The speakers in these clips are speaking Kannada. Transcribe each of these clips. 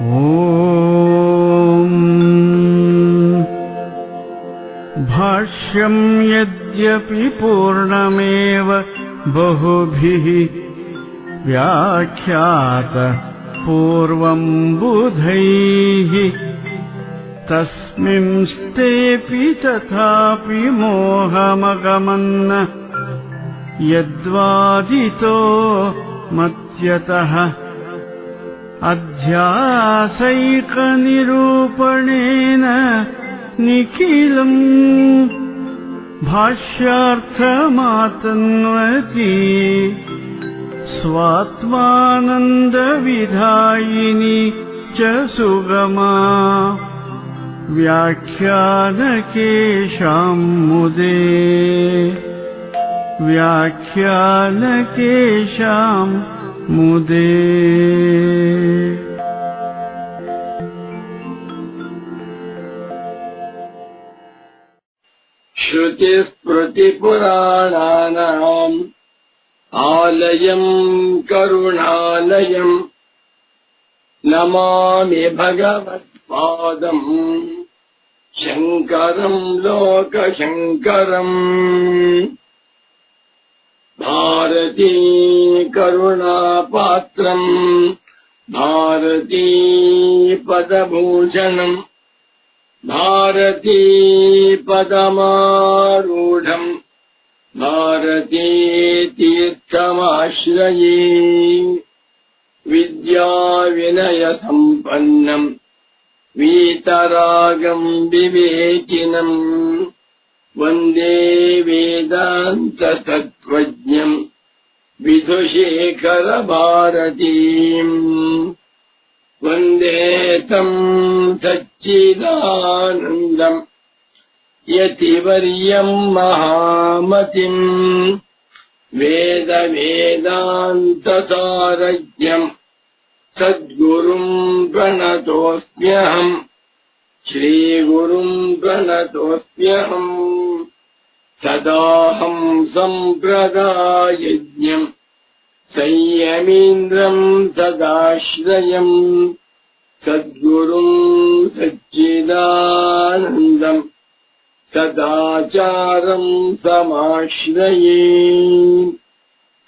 ಓಂ ಭಾಷ್ಯಂ ಯದ್ಯಪಿ ಪೂರ್ಣಮೇವ ಬಹುಭಿಃ ವ್ಯಾಖ್ಯಾತ ಪೂರ್ವಂ ಬುಧೈಃ ತಸ್ಮಿಂಸ್ತೇಪಿ ತಥಾಪಿ ಮೋಹಮಗಮನ್ನ ಯದ್ವಾದಿತೋ ಮತ್ಯತಃ ಅಧ್ಯಾಸೈಕನಿರೂಪಣೇನ ನಿಖಿಲಂ ಭಾಷ್ಯಾರ್ಥಮಾತನ್ವತಿ ಸ್ವಾತ್ಮಾನಂದವಿಧಾಯಿನಿ ಚ ಸುಗಮಾ ವ್ಯಾಖ್ಯಾನಕೇಶಾಂ ಮುದೇ ವ್ಯಾಖ್ಯಾನಕೇಶಾಂ ಮುದೇ. ಶ್ರುತಿಸ್ಮೃತಿಪುರಾಣಾನಾಂ ಆಲಯಂ ಕರುಣಾಲಯಂ ನಮಾಮಿ ಭಗವತ್ಪಾದಂ ಶಂಕರಂ ಲೋಕಶಂಕರಂ. ಭಾರತೀ ಕರುಣಾಪಾತ್ರಂ ಭಾರತೀ ಪದಭೂಷಣಂ ಭಾರತೀ ಪದಮಾರೂಢಂ ಭಾರತೀ ತೀರ್ಥಮಾಶ್ರಯೇ. ವಿದ್ಯಾವಿನಯ ಸಂಪನ್ನಂ ವೀತರಾಗಂ ವಿವೇಕಿನಂ ವಂದೇ ವೇದಾಂತ ತತ್ವಜ್ಞಂ ವಿಧುಶೇಖರ ಭಾರತೀಂ. ವಂದೇ ತಂ ಸಚ್ಚಿದಾನಂದಂ ಯತಿವರ್ಯಂ ಮಹಾಮತಿಂ ವೇದ ವೇದಾಂತ ಸಾರಜ್ಞಂ ಸದ್ಗುರುಂ ಪ್ರಣತೋಸ್ಮ್ಯಹಂ ಶ್ರೀಗುರುಂ ಪ್ರಣತೋಸ್ಮ್ಯಹಂ. ಸದಾಹಂ ಸಂಪ್ರದಾಯಜ್ಞಂ ಸಂಯಮೀಂದ್ರಂ ಸದಾಶ್ರಯಂ ಸದ್ಗುರುಂ ಸಚ್ಚಿದಾನಂದಂ ಸದಾಚಾರಂ ಸಮಾಶ್ರಯೇ.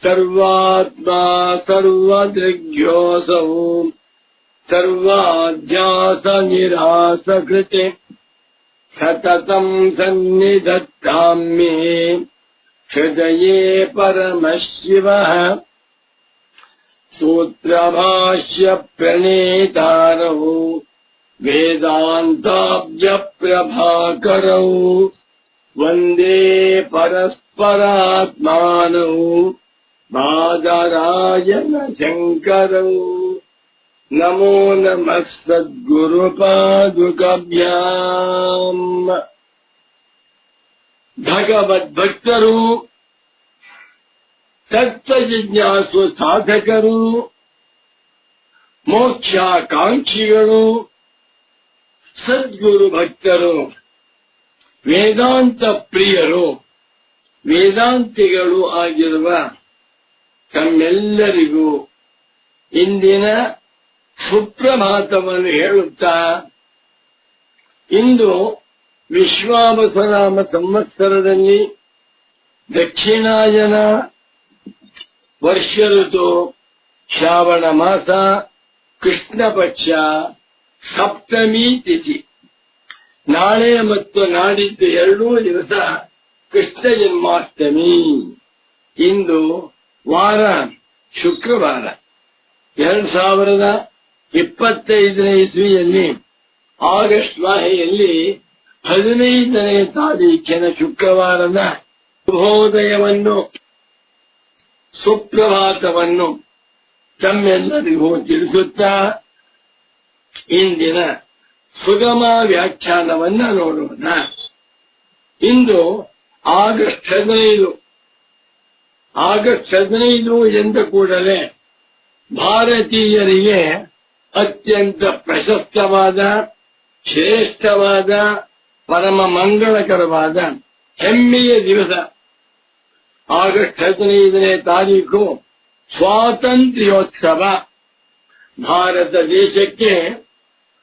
ಸರ್ವಾತ್ಮಾ ಸರ್ವದೃಗ್ಯೋऽಸೌ ಸರ್ವಾಧ್ಯಾಸ ನಿರಾಸಕೃತೆ ಸತತಂ ಸನ್ನಿಧತ್ತಾಂ ಮೇ ಹೃದಯೇ ಪರಮಶಿವಃ. ಸೂತ್ರಭಾಷ್ಯ ಪ್ರಣೇತಾರೌ ವೇದಾಂತಾಬ್ಜ ಪ್ರಭಾಕರೌ ವಂದೇ ಪರಸ್ಪರಾತ್ಮಾನೌ ಬಾದರಾಯಣ ಶಂಕರೌ. ನಮೋ ನಮಃ ಸದ್ಗುರುಪಾದುಕಾಭ್ಯಾಂ. ಭಗವದ್ಭಕ್ತರು, ತತ್ವಜಿಜ್ಞಾಸು ಸಾಧಕರು, ಮೋಕ್ಷಾಕಾಂಕ್ಷಿಗಳು, ಸದ್ಗುರು ಭಕ್ತರು, ವೇದಾಂತ ಪ್ರಿಯರು, ವೇದಾಂತಿಗಳು ಆಗಿರುವ ತಮ್ಮೆಲ್ಲರಿಗೂ ಇಂದಿನ ಸುಪ್ರಭಾತವನ್ನು ಹೇಳುತ್ತಾ, ಇಂದು ವಿಶ್ವಾವಸನಾಮ ಸಂವತ್ಸರದಲ್ಲಿ ದಕ್ಷಿಣಾಯನ ವರ್ಷ ಋತು ಶ್ರಾವಣ ಮಾಸ ಕೃಷ್ಣ ಪಕ್ಷ ಸಪ್ತಮಿ ತಿಥಿ. ನಾಳೆ ಮತ್ತು ನಾಡಿದ್ದು ಎರಡೂ ದಿವಸ ಕೃಷ್ಣ ಜನ್ಮಾಷ್ಟಮಿ. ಇಂದು ವಾರ ಶುಕ್ರವಾರ. 2025ನೇ ಇಸ್ವಿಯಲ್ಲಿ ಆಗಸ್ಟ್ ಮಾಹೆಯಲ್ಲಿ 15ನೇ ತಾರೀಖಿನ ಶುಕ್ರವಾರದ ಶುಭೋದಯವನ್ನು ಸುಪ್ರಭಾತವನ್ನು ತಮ್ಮೆಲ್ಲರಿಗೂ ತಿಳಿಸುತ್ತಾ ಇಂದಿನ ಸುಗಮ ವ್ಯಾಖ್ಯಾನವನ್ನ ನೋಡೋಣ. ಇಂದು ಆಗಸ್ಟ್ 15. ಆಗಸ್ಟ್ 15 ಎಂದ ಕೂಡಲೇ ಭಾರತೀಯರಿಗೆ ಅತ್ಯಂತ ಪ್ರಶಸ್ತವಾದ, ಶ್ರೇಷ್ಠವಾದ, ಪರಮ ಮಂಗಳಕರವಾದ ಹೆಮ್ಮೆಯ ದಿವಸ. ಆಗಸ್ಟ್ 15ನೇ ತಾರೀಖು ಸ್ವಾತಂತ್ರ್ಯೋತ್ಸವ. ಭಾರತ ದೇಶಕ್ಕೆ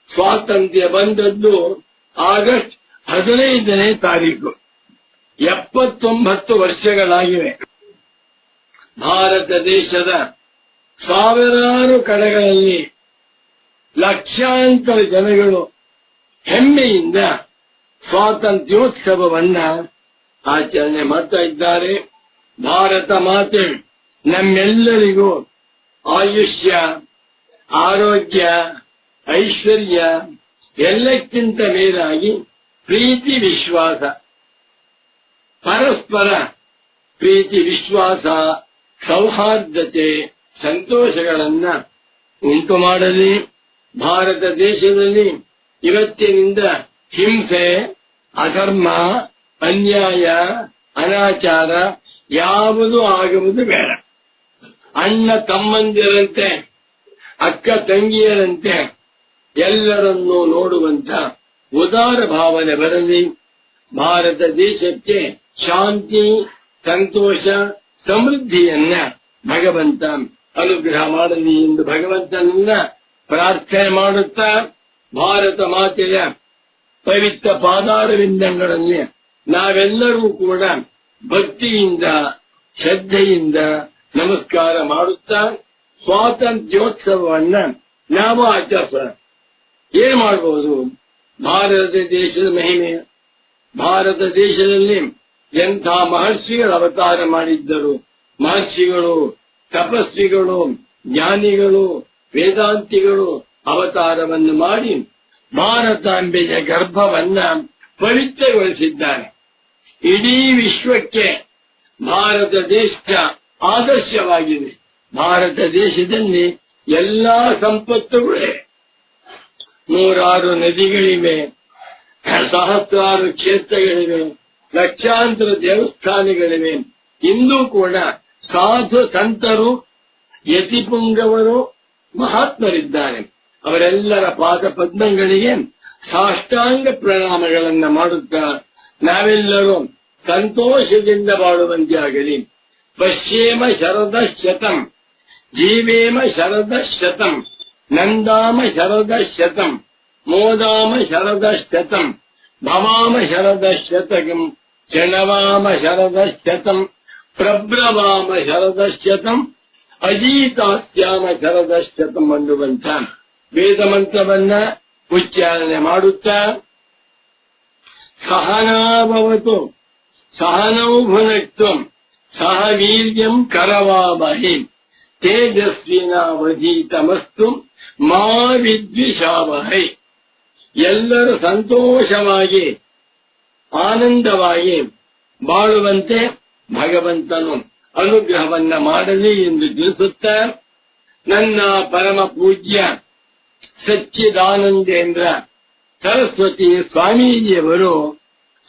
ಸ್ವಾತಂತ್ರ್ಯ ಬಂದದ್ದು ಆಗಸ್ಟ್ 15ನೇ ತಾರೀಕು. 79 ವರ್ಷಗಳಾಗಿವೆ. ಭಾರತ ದೇಶದ ಸಾವಿರಾರು ಕಡೆಗಳಲ್ಲಿ ಲಕ್ಷಾಂತರ ಜನಗಳು ಹೆಮ್ಮೆಯಿಂದ ಸ್ವಾತಂತ್ರ್ಯೋತ್ಸವವನ್ನ ಆಚರಣೆ ಮಾಡ್ತಾ ಇದ್ದಾರೆ. ಭಾರತ ಮಾತೆ ನಮ್ಮೆಲ್ಲರಿಗೂ ಆಯುಷ್ಯ, ಆರೋಗ್ಯ, ಐಶ್ವರ್ಯ, ಎಲ್ಲಕ್ಕಿಂತ ಮೇಲಾಗಿ ಪ್ರೀತಿ ವಿಶ್ವಾಸ, ಪರಸ್ಪರ ಪ್ರೀತಿ ವಿಶ್ವಾಸ, ಸೌಹಾರ್ದತೆ, ಸಂತೋಷಗಳನ್ನ ಉಂಟು ಮಾಡಲಿ. ಭಾರತ ದೇಶದಲ್ಲಿ ಇವತ್ತಿನಿಂದ ಹಿಂಸೆ, ಅಧರ್ಮ, ಅನ್ಯಾಯ, ಅನಾಚಾರ ಯಾವುದು ಆಗುವುದು ಬೇಡ. ಅಣ್ಣ ತಮ್ಮಂದಿರಂತೆ, ಅಕ್ಕ ತಂಗಿಯರಂತೆ ಎಲ್ಲರನ್ನೂ ನೋಡುವಂತ ಉದಾರ ಭಾವನೆ ಬರಲಿ. ಭಾರತ ದೇಶಕ್ಕೆ ಶಾಂತಿ, ಸಂತೋಷ, ಸಮೃದ್ಧಿಯನ್ನ ಭಗವಂತ ಅನುಗ್ರಹ ಮಾಡಲಿ ಎಂದು ಭಗವಂತನನ್ನ ಪ್ರಾರ್ಥನೆ ಮಾಡುತ್ತಾ, ಭಾರತ ಮಾತೆಯ ಪವಿತ್ರ ಪಾದಾರವಿಂದಗಳಲ್ಲಿ ನಾವೆಲ್ಲರೂ ಕೂಡ ಭಕ್ತಿಯಿಂದ, ಶ್ರದ್ಧೆಯಿಂದ ನಮಸ್ಕಾರ ಮಾಡುತ್ತಾ ಸ್ವಾತಂತ್ರ್ಯೋತ್ಸವವನ್ನ ನಾವು ಆಚರಿಸೋಣ. ಏನ್ ಮಾಡಬಹುದು? ಭಾರತ ದೇಶದ ಮಹಿಮೆ. ಭಾರತ ದೇಶದಲ್ಲಿ ಎಂಥ ಮಹರ್ಷಿಗಳು ಅವತಾರ ಮಾಡಿದ್ದರು. ಮಹರ್ಷಿಗಳು, ತಪಸ್ವಿಗಳು, ಜ್ಞಾನಿಗಳು, ವೇದಾಂತಿಗಳು ಅವತಾರವನ್ನು ಮಾಡಿ ಭಾರತಾಂಬೆಯ ಗರ್ಭವನ್ನ ಪವಿತ್ರಗೊಳಿಸಿದ್ದಾರೆ. ಇಡೀ ವಿಶ್ವಕ್ಕೆ ಭಾರತ ದೇಶ ಆದರ್ಶವಾಗಿದೆ. ಭಾರತ ದೇಶದಲ್ಲಿ ಎಲ್ಲಾ ಸಂಪತ್ತುಗಳೇ, 100 ನದಿಗಳಿವೆ, ಸಹಸ್ರಾರು ಕ್ಷೇತ್ರಗಳಿವೆ, ಲಕ್ಷಾಂತರ ದೇವಸ್ಥಾನಗಳಿವೆ. ಇಂದು ಕೂಡ ಸಾಧು ಸಂತರು, ಯತಿಪುಂಗವರು, ಮಹಾತ್ಮರಿದ್ದಾರೆ. ಅವರೆಲ್ಲರ ಪಾದ ಪದ್ಮಗಳಿಗೆ ಸಾಷ್ಟಾಂಗ ಪ್ರಣಾಮಗಳನ್ನ ಮಾಡುತ್ತಾ ನಾವೆಲ್ಲರೂ ಸಂತೋಷದಿಂದ ಬಾಳುವಂತೆ ಆಗಲಿ. ಪಶ್ಯೇಮ ಶರದ ಶತಂ, ಜೀವೇಮ ಶರದ ಶತಂ, ನಂದಾಮ ಶರದ ಶತಂ, ಮೋದಾಮ ಶರದ ಶತಂ, ಭವಾಮ ಶರದ ಶತಕಂ, ಶಣವಾಮ ಶರದ ಶತಂ, ಪ್ರಬ್ರವಾಮ ಶರದ ಶತಂ, ಅಜೀತಾಸ್ಯಾಮ ಶರದ ಶತಂ ಅನ್ನುವಂತ ವೇದ ಮಂತ್ರವನ್ನ ಉಚ್ಚಾರಣೆ ಮಾಡುತ್ತಾ, ಸಹನಾಭವತು ಸಹನೌ ಭುನಕ್ತ್ವಂ ಸಹ ವೀರ್ಯಂ ಕರವಾವಹಿ ತೇಜಸ್ವಿನಾವಧೀತಮಸ್ತು ಮಾ ವಿದ್ವಿಷಾವಹೈ. ಎಲ್ಲರೂ ಸಂತೋಷವಾಗಿ, ಆನಂದವಾಗಿ ಬಾಳುವಂತೆ ಭಗವಂತನು ಅನುಗ್ರಹವನ್ನ ಮಾಡಲಿ ಎಂದು ತಿಳಿಸುತ್ತಾ, ನನ್ನ ಪರಮ ಪೂಜ್ಯ ಸಚ್ಚಿದಾನಂದೇಂದ್ರ ಸರಸ್ವತಿ ಸ್ವಾಮೀಜಿಯವರು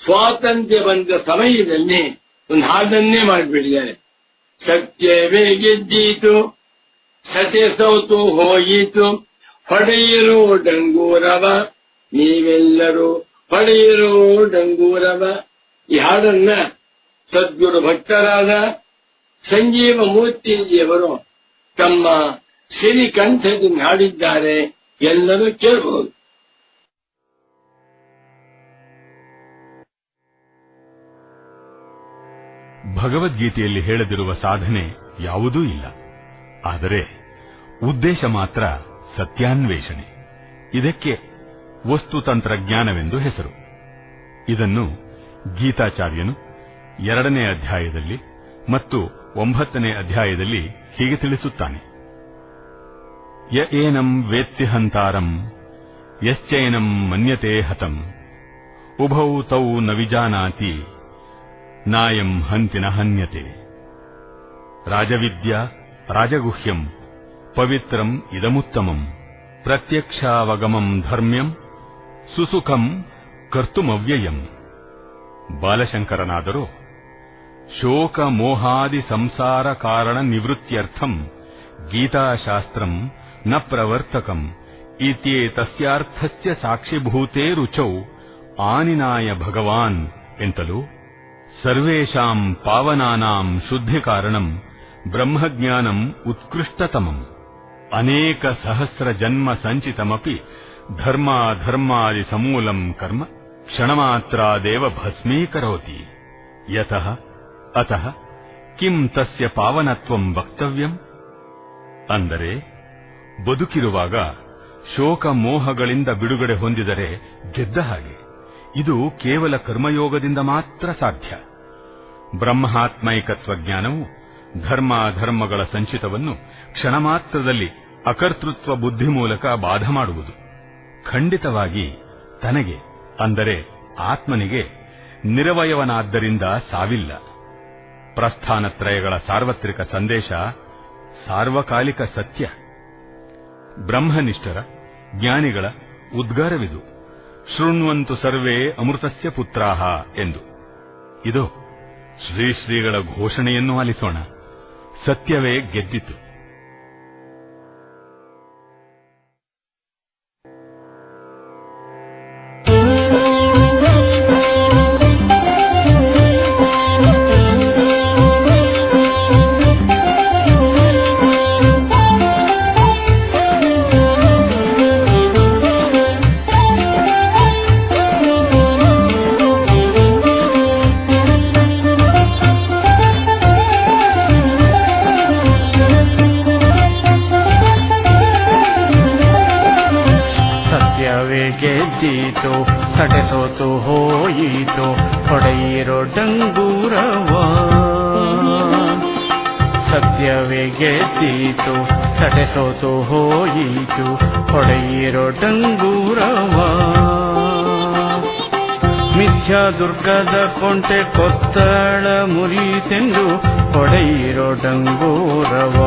ಸ್ವಾತಂತ್ರ್ಯ ಬಂದ ಸಮಯದಲ್ಲಿ ಒಂದು ಹಾಡನ್ನೇ ಮಾಡಿಬಿಟ್ಟಿದ್ದಾರೆ. ಸತ್ಯವೇ ಗೆದ್ದೀತು, ಸತ್ಯ ಸೌತು ಹೋಯಿತು, ಹೊಡೆಯಿರೋ ಡಂಗೂರವ, ನೀವೆಲ್ಲರೂ ಹೊಡೆಯಿರೋ ಡಂಗೂರವ. ಈ ಹಾಡನ್ನ ಸದ್ಗುರು ಭಕ್ತರಾದ ಸಂಜೀವ ಮೂರ್ತಿಜಿಯವರು ತಮ್ಮ ಸಿರಿಕಂಠದಿಂದ ಹಾಡಿದ್ದಾರೆ. ಎಲ್ಲರೂ ಕೇಳಬಹುದು. ಭಗವದ್ಗೀತೆಯಲ್ಲಿ ಹೇಳದಿರುವ ಸಾಧನೆ ಯಾವುದೂ ಇಲ್ಲ. ಆದರೆ ಉದ್ದೇಶ ಮಾತ್ರ ಸತ್ಯಾನ್ವೇಷಣೆ. ಇದಕ್ಕೆ ವಸ್ತುತಂತ್ರಜ್ಞಾನವೆಂದು ಹೆಸರು. ಇದನ್ನು ಗೀತಾಚಾರ್ಯನು 2ನೇ ಅಧ್ಯಾಯದಲ್ಲಿ ಮತ್ತು 9ನೇ ಅಧ್ಯಾಯದಲ್ಲಿ ಹೀಗೆ ತಿಳಿಸುತ್ತಾನೆ. ಯ ಏನಂ ವೇತ್ತಿ ಹಂತಾರಂ ಯಶ್ಚೈನಂ ಮನ್ಯತೆ ಹತಂ ಉಭೌ ತೌ ನ ವಿಜಾನಾತಿ ನಾಯಂ ಹಂತಿ ನ ಹನ್ಯತೆ. ರಾಜವಿದ್ಯಾ ರಾಜಗುಹ್ಯಂ ಪವಿತ್ರಂ ಇದಮುತ್ತಮಂ ಪ್ರತ್ಯಕ್ಷಾವಗಮಂ ಧರ್ಮ್ಯಂ ಸುಸುಖಂ ಕರ್ತುಮವ್ಯಯಂ. ಬಾಲಶಂಕರನಾದರೂ ಶೋಕ ಮೋಹಾದಿ ಸಂಸಾರ ಕಾರಣ ನಿವೃತ್ತ್ಯರ್ಥಂ ಗೀತಾಶಾಸ್ತ್ರಂ ನ ಪ್ರವರ್ತಕಂ ಇತ್ಯೇತಸ್ಯಾರ್ಥಸ್ಯ ಸಾಕ್ಷಿಭೂತೆ ರುಚೌ ಆನಿನಾಯ ಭಗವಾನ್ ಎಂತಲೂ ಸರ್ವೇಷಾಂ ಪಾವನಾನಾಂ ಶುದ್ಧಿ ಕಾರಣಂ ಬ್ರಹ್ಮಜ್ಞಾನಂ ಉತ್ಕೃಷ್ಟತಮಂ ಅನೇಕ ಸಹಸ್ರ ಜನ್ಮ ಸಂಚಿತಮಪಿ ಧರ್ಮಾಧರ್ಮಾದಿ ಸಮೂಲಂ ಕರ್ಮ ಕ್ಷಣಮಾತ್ರಾದೇವ ಭಸ್ಮೀಕರೋತಿ ಯತಃ ಅತಃ ಕಿಂ ತಸ್ಯ ಪಾವನತ್ವಂ ವಕ್ತವ್ಯಂ. ಅಂದರೆ ಬದುಕಿರುವಾಗ ಶೋಕ ಮೋಹಗಳಿಂದ ಬಿಡುಗಡೆ ಹೊಂದಿದರೆ ಗೆದ್ದ ಹಾಗೆ. ಇದು ಕೇವಲ ಕರ್ಮಯೋಗದಿಂದ ಮಾತ್ರ ಸಾಧ್ಯ. ಬ್ರಹ್ಮಾತ್ಮೈಕತ್ವ ಜ್ಞಾನವು ಧರ್ಮಾಧರ್ಮಗಳ ಸಂಚಿತವನ್ನು ಕ್ಷಣ ಮಾತ್ರದಲ್ಲಿ ಅಕರ್ತೃತ್ವ ಬುದ್ಧಿ ಮೂಲಕ ಬಾಧ ಮಾಡುವುದು. ಖಂಡಿತವಾಗಿ ತನಗೆ ಅಂದರೆ ಆತ್ಮನಿಗೆ ನಿರವಯವನಾದ್ದರಿಂದ ಸಾವಿಲ್ಲ. ಪ್ರಸ್ಥಾನತ್ರಯಗಳ ಸಾರ್ವತ್ರಿಕ ಸಂದೇಶ ಸಾರ್ವಕಾಲಿಕ ಸತ್ಯ. ಬ್ರಹ್ಮನಿಷ್ಠರ ಜ್ಞಾನಿಗಳ ಉದ್ಗಾರವಿದು, ಶೃಣ್ವಂತು ಸರ್ವೇ ಅಮೃತಸ್ಯ ಪುತ್ರಾಹ ಎಂದು. ಇದು ಶ್ರೀಗಳ ಘೋಷಣೆಯನ್ನು ಆಲಿಸೋಣ. ಸತ್ಯವೇ ಗೆದ್ದಿತು. ಗೆದ್ದೀತು ಸಡೆಸೋತು ಹೋಯಿತು ಹೊಡೆಯಿರೋ ಡಂಗೂರವ. ಸತ್ಯವೇ ಗೆದ್ದೀತು ಸಡೆಸೋತು ಹೋಯಿತು ಹೊಡೆಯಿರೋ ಡಂಗೂರವ. ಮಿಥ್ಯಾ ದುರ್ಗದ ಕೊಂಟೆ ಕೊತ್ತಳ ಮುರಿತೆಂದು ಹೊಡೆಯಿರೋ ಡಂಗೂರವ.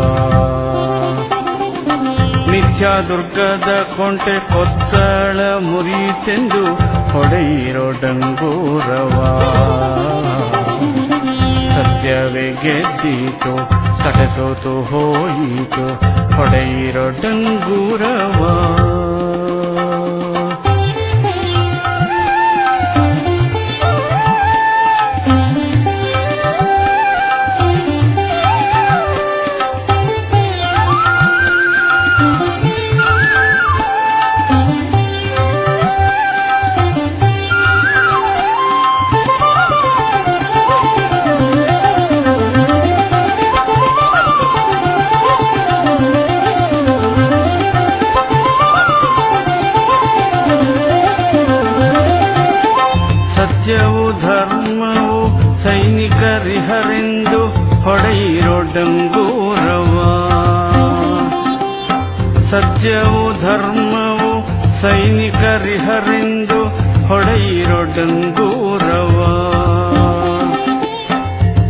ಮಿಥ್ಯಾ ದುರ್ಗದ ಕೊಂಟೆ ಕೊತ್ತಳ ಮುರಿತೆಂದು ಹೊಡೆಯಿರೋ ಡಂಗೂರವ. ಸತ್ಯವೇ ಗೆದ್ದೀತು ಸಡೆಸೋತು ಹೋಯಿತು ಹೊಡೆಯಿರೋ ಡಂಗೂರವ. ಸತ್ಯವು ಧರ್ಮವು ಸೈನಿಕರಿಹರೆಂದು ಹೊಡೆಯಿರೋ ಡಂಗೂರವ. ಸತ್ಯವು ಧರ್ಮವು ಸೈನಿಕರಿಹರೆಂದು ಹೊಡೆಯಿರೋ ಡಂಗೂರವ.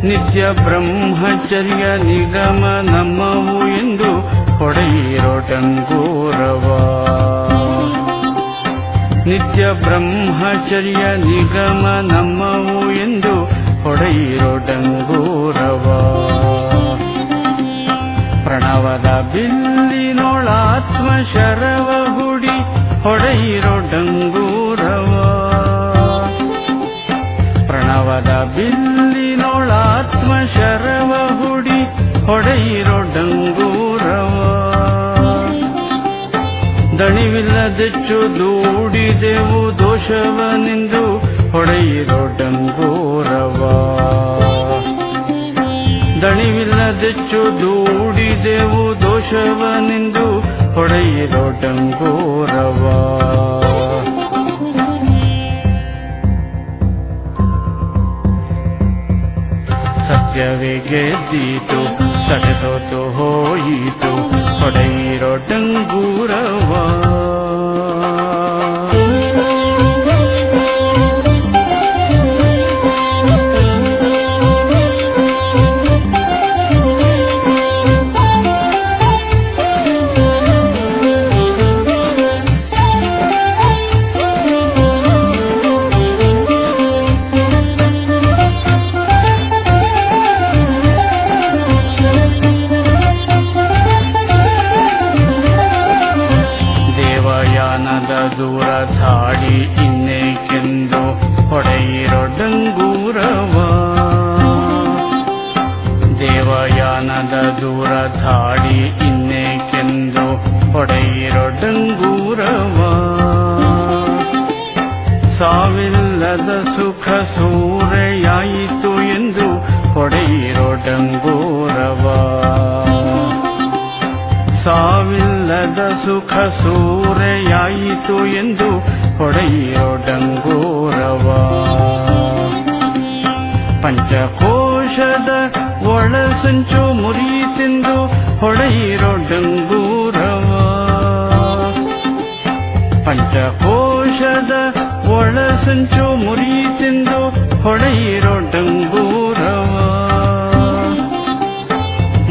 ನಿತ್ಯ ಬ್ರಹ್ಮಚರ್ಯ ನಿಗಮ ನಮ್ಮವು ಎಂದು ಹೊಡೆಯಿರೋ ಡಂಗೂರವ. ನಿತ್ಯ ಬ್ರಹ್ಮಚರ್ಯ ನಿಗಮ ನಮ್ಮವು ಎಂದು ಹೊಡೆಯಿರೋ ಡಂಗೂರವ. ಪ್ರಣವದ ಬಿಲ್ಲಿನೊಳಾತ್ಮ ಶರವ ಹುಡಿ ಹೊಡೆಯಿರೋ ಡಂಗೂರವ. ಪ್ರಣವದ ಬಿಲ್ಲಿನೊಳಾತ್ಮ ಶರವ ಹುಡಿ ಹೊಡೆಯಿರೋ ಡಂಗೂರವ. ದಣಿವಿಲ್ಲದೆಚ್ಚು ದೂಡಿದೆವು ದೋಷವನೆಂದು ಹೊಡೆಯಿರೋ ಡಂಗೂರವ. ದಣಿವಿಲ್ಲದೆಚ್ಚು ದೂಡಿದೆವು ದೋಷವನೆಂದು ಹೊಡೆಯಿರೋ ಡಂಗೂರವ. ಸತ್ಯವೇ ಗೆದ್ದೀತು ಸಡೆಸೋತು ಹೋಯಿತು ಹೊಡೆಯಿರೋ ಡಂಗೂರವ. ಡಂಗೂರ ಧಾಡಿ ಇನ್ನೇಕೆಂದು ಹೊಡೆಯಿರೋ ಡಂಗೂರವ ಸಾವಿಲ್ಲದ ಸುಖ ಸೂರೆಯಾಯಿತು ಎಂದು ಹೊಡೆಯಿರೋ ಡಂಗೂರವ ಸಾವಿಲ್ಲದ ಸುಖ ಸೂರೆಯಾಯಿತು ಎಂದು ಹೊಡೆಯಿರೋ ಡಂಗೂರವ ಪಂಚಕೋಶದ ಒಳಸಂಚು ಮುರಿತೆಂದು ಹೊಡೆಯಿರೋ ಡಂಗೂರವ ಪಂಚಕೋಶದ ಒಳಸಂಚು ಮುರಿತೆಂದು ಹೊಡೆಯಿರೋ ಡಂಗೂರವ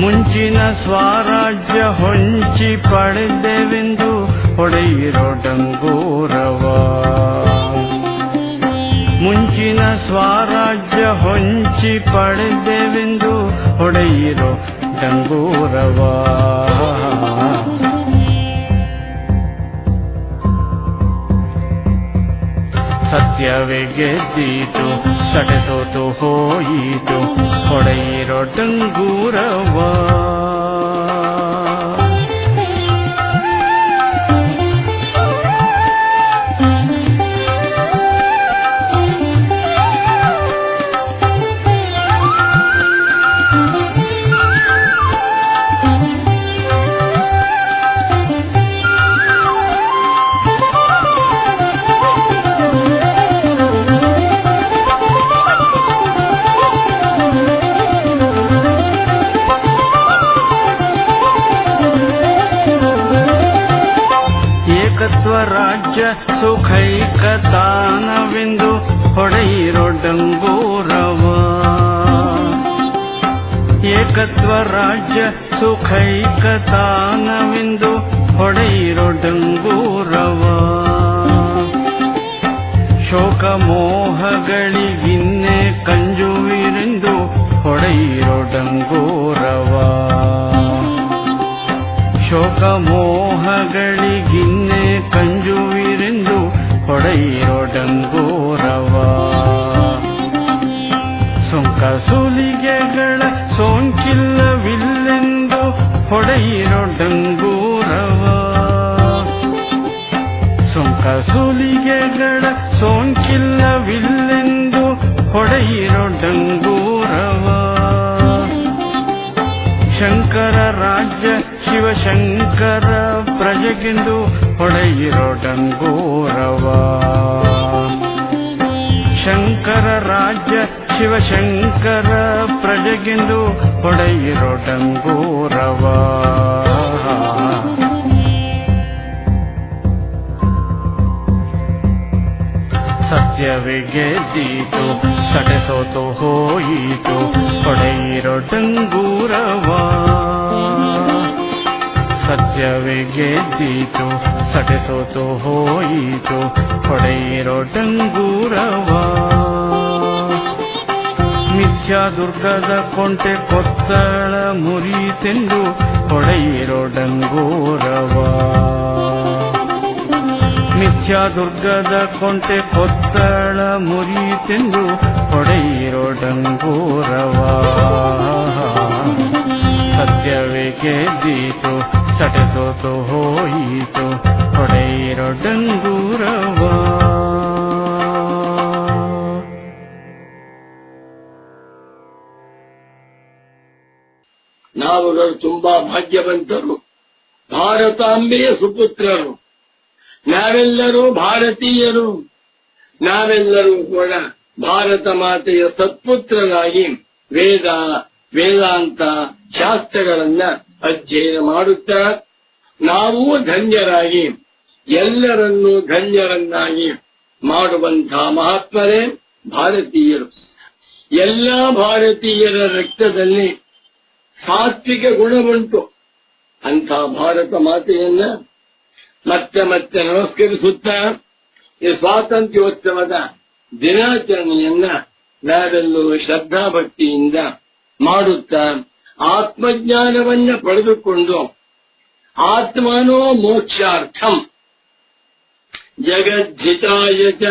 ಮುಂಚಿನ ಸ್ವರಾಜ್ಯ ಹೊಂಚಿ ಪಡೆದೆವೆಂದು ಹೊಡೆಯಿರೋ ಡಂಗೂರವ ಮುಂಚಿನ ಸ್ವರಾಜ್ಯ ಹೊಂಚಿ ಪಡೆದೆವೆಂದು ಹೊಡೆಯಿರೋ ಡಂಗೂರವ ಸತ್ಯವೇ ಗೆದ್ದೀತು ಸಡೆಸೋತು ಹೋಯಿತು ಹೊಡೆಯಿರೋ ಡಂಗೂರವ ರಾಜ್ಯ ಸುಖೈಕತಾನವೆಂದು ಹೊಡೆಯಿರೋ ಡಂಗೂರವ ಏಕತ್ವ ರಾಜ್ಯ ಸುಖೈಕತಾನವೆಂದು ಹೊಡೆಯಿರೋ ಡಂಗೂರವ ಶೋಕ ಮೋಹಗಳಿಗಿನ್ನೆ ಕಂಜುವಿರೆಂದು ಹೊಡೆಯಿರೋ ಡಂಗೂರವ ಶೋಕ ಮೋಹಗಳಿಗಿನ್ನೆ ಕಂಜುವಿರೆಂದು ಹೊಡೆಯಿರೋ ಡಂಗೂರವ ಸೊಂಕ ಸುಲಿಗೆಗಳ ಸೋಂಕಿಲ್ಲವಿಲ್ಲೆಂದು ಹೊಡೆಯಿರೋ ಡಂಗೂರವ ಸೊಂಕ ಸುಲಿಗೆಗಳ ಸೋಂಕಿಲ್ಲವಿಲ್ಲೆಂದು ಹೊಡೆಯಿರೋ ಡಂಗೂರವ ಶಂಕರ ರಾಜ್ಯ ಶಿವಶಂಕರ ಪ್ರಜೆಗೆಂದು ಹೊಡೆಯಿರೋ ಡಂಗೂರವ ಶಂಕರ ರಾಜ್ಯ ಶಿವಶಂಕರ ಪ್ರಜೆಗೆಂದು ಹೊಡೆಯಿರೋ ಡಂಗೂರವ ಸತ್ಯವೇ ಗೆದ್ದೀತು ಸಡೆಸೋತು ಹೋಯಿತು ಹೊಡೆಯಿರೋ ಡಂಗೂರವ ಸತ್ಯವೇ ಗೆದ್ದೀತು ಸಡೆಸೋತು ಹೋಯಿತು ಹೊಡೆಯಿರೋ ಡಂಗೂರವ ಮಿಥ್ಯಾ ದುರ್ಗದ ಕೊಂಟೆ ಕೊತ್ತಳ ಮುರಿತೆಂದು ಹೊಡೆಯಿರೋ ಡಂಗೂರವ ಮಿಥ್ಯಾ ದುರ್ಗದ ಕೊಂಟೆ ಕೊತ್ತಳ ಮುರಿತೆಂದು ಹೊಡೆಯಿರೋ ಡಂಗೂರವ ಸತ್ಯವೇ ಗೆದ್ದೀತು ಸಡೆಸೋತು ಹೋಯಿತು ಹೊಡೆಯಿರೋ ಡಂಗೂರವ ನಾವುಗಳು ತುಂಬಾ ಭಾಗ್ಯವಂತರು, ಭಾರತಾಂಬೆಯ ಸುಪುತ್ರರು. ನಾವೆಲ್ಲರೂ ಭಾರತೀಯರು. ನಾವೆಲ್ಲರೂ ಕೂಡ ಭಾರತ ಮಾತೆಯ ಸತ್ಪುತ್ರರಾಗಿ ವೇದ ವೇದಾಂತ ಶಾಸ್ತ್ರಗಳನ್ನ ಅಧ್ಯಯನ ಮಾಡುತ್ತಾ ನಾವು ಧನ್ಯರಾಗಿ ಎಲ್ಲರನ್ನೂ ಧನ್ಯರನ್ನಾಗಿ ಮಾಡುವಂತಹ ಮಹಾತ್ಮರೇ ಭಾರತೀಯರು. ಎಲ್ಲಾ ಭಾರತೀಯರ ರಕ್ತದಲ್ಲಿ ಸಾತ್ವಿಕ ಗುಣವುಂಟು. ಅಂಥ ಭಾರತ ಮಾತೆಯನ್ನ ಮತ್ತೆ ಮತ್ತೆ ನಮಸ್ಕರಿಸುತ್ತಾ ಈ ಸ್ವಾತಂತ್ರ್ಯೋತ್ಸವದ ದಿನಾಚರಣೆಯನ್ನ ನಾವೆಲ್ಲೂ ಶ್ರದ್ಧಾಭಕ್ತಿಯಿಂದ ಮಾಡುತ್ತಾ ಆತ್ಮಜ್ಞಾನವನ್ನ ಪಡೆದುಕೊಂಡು ಆತ್ಮನೋ ಮೋಕ್ಷಾರ್ಥಂ ಜಗದ್ಧಿತಾಯ ಚ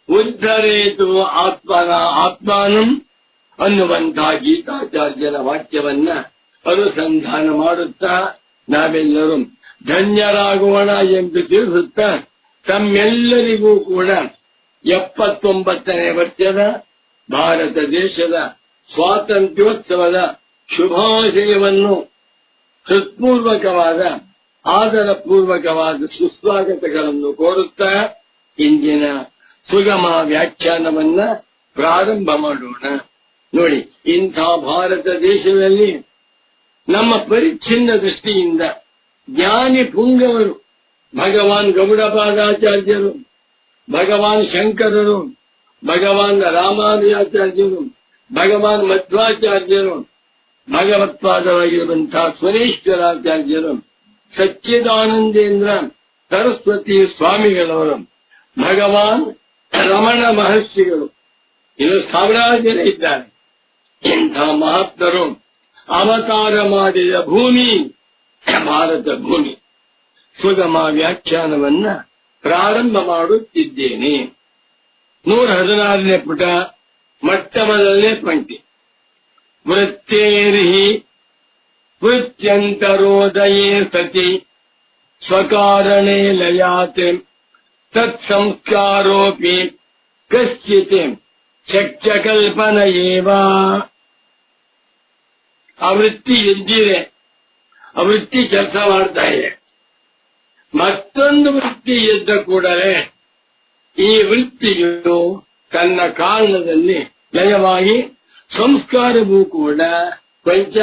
ಉದ್ಧರೇತು ಆತ್ಮನ ಆತ್ಮಾನಂ ಅನ್ನುವಂತಹ ಗೀತಾಚಾರ್ಯರ ವಾಕ್ಯವನ್ನ ಅನುಸಂಧಾನ ಮಾಡುತ್ತಾ ನಾವೆಲ್ಲರೂ ಧನ್ಯರಾಗೋಣ ಎಂದು ತಿಳಿಸುತ್ತಾ ತಮ್ಮೆಲ್ಲರಿಗೂ ಕೂಡ 79ನೇ ವರ್ಷದ ಭಾರತ ದೇಶದ ಸ್ವಾತಂತ್ರ್ಯೋತ್ಸವದ ಶುಭಾಶಯವನ್ನು ಹೃತ್ಪೂರ್ವಕವಾದ ಆದರಪೂರ್ವಕವಾದ ಸುಸ್ವಾಗತಗಳನ್ನು ಕೋರುತ್ತಾ ಇಂದಿನ ಸುಗಮ ವ್ಯಾಖ್ಯಾನವನ್ನ ಪ್ರಾರಂಭ ಮಾಡೋಣ. ನೋಡಿ, ಇಂಥ ಭಾರತ ದೇಶದಲ್ಲಿ ನಮ್ಮ ಪರಿಚ್ಛಿನ್ನ ದೃಷ್ಟಿಯಿಂದ ಜ್ಞಾನಿ ಪುಂಗವರು ಭಗವಾನ್ ಗೌಡಪಾದಾಚಾರ್ಯರು, ಭಗವಾನ್ ಶಂಕರರು, ಭಗವಾನ್ ರಾಮಾನುಜಾಚಾರ್ಯರು, ಭಗವಾನ್ ಮಧ್ವಾಚಾರ್ಯರು, ಭಗವತ್ಪಾದರಾಗಿರುವಂತಹ ಸ್ವರೇಶ್ವರಾಚಾರ್ಯರು, ಸಚ್ಚಿದಾನಂದೇಂದ್ರ ಸರಸ್ವತಿ ಸ್ವಾಮಿಗಳವರು, ಭಗವಾನ್ ರಮಣ ಮಹರ್ಷಿಗಳು, ಇನ್ನು ಸಾವಿರಾರು ಜನ ಇದ್ದಾರೆ. ಇಂಥ ಮಹಾತ್ಮರು ಅವತಾರ ಮಾಡಿದ ಭೂಮಿ ಭಾರತ ಭೂಮಿ. ಸುಗಮ ವ್ಯಾಖ್ಯಾನವನ್ನ ಪ್ರಾರಂಭ ಮಾಡುತ್ತಿದ್ದೇನೆ. 116ನೇ ಪುಟ, ಮೊಟ್ಟ ಮೊದಲನೇ ಪಂಕ್ತಿ. ವೃತ್ತೇರ್ಹಿ ವೃತ್ಯಂತರೋದಯೇ ಸತಿ ಸ್ವಕಾರಣೇ ಲಯಾತೆ ತತ್ಸಂಸ್ಕಾರೋಪಿ ಕಶ್ಚಿತ್ ಶಕ್ಯ ಕಲ್ಪನೆಯೇವ. ಆ ವೃತ್ತಿ ಎದ್ದಿದೆ, ಆ ವೃತ್ತಿ ಕೆಲಸ ಮಾಡ್ತಾ ಇದೆ. ಮತ್ತೊಂದು ವೃತ್ತಿ ಎದ್ದ ಕೂಡಲೇ ಈ ವೃತ್ತಿಯು ತನ್ನ ಕಾರಣದಲ್ಲಿ ಲಯವಾಗಿ ಸಂಸ್ಕಾರವೂ ಕೂಡ ಕೊಂಚ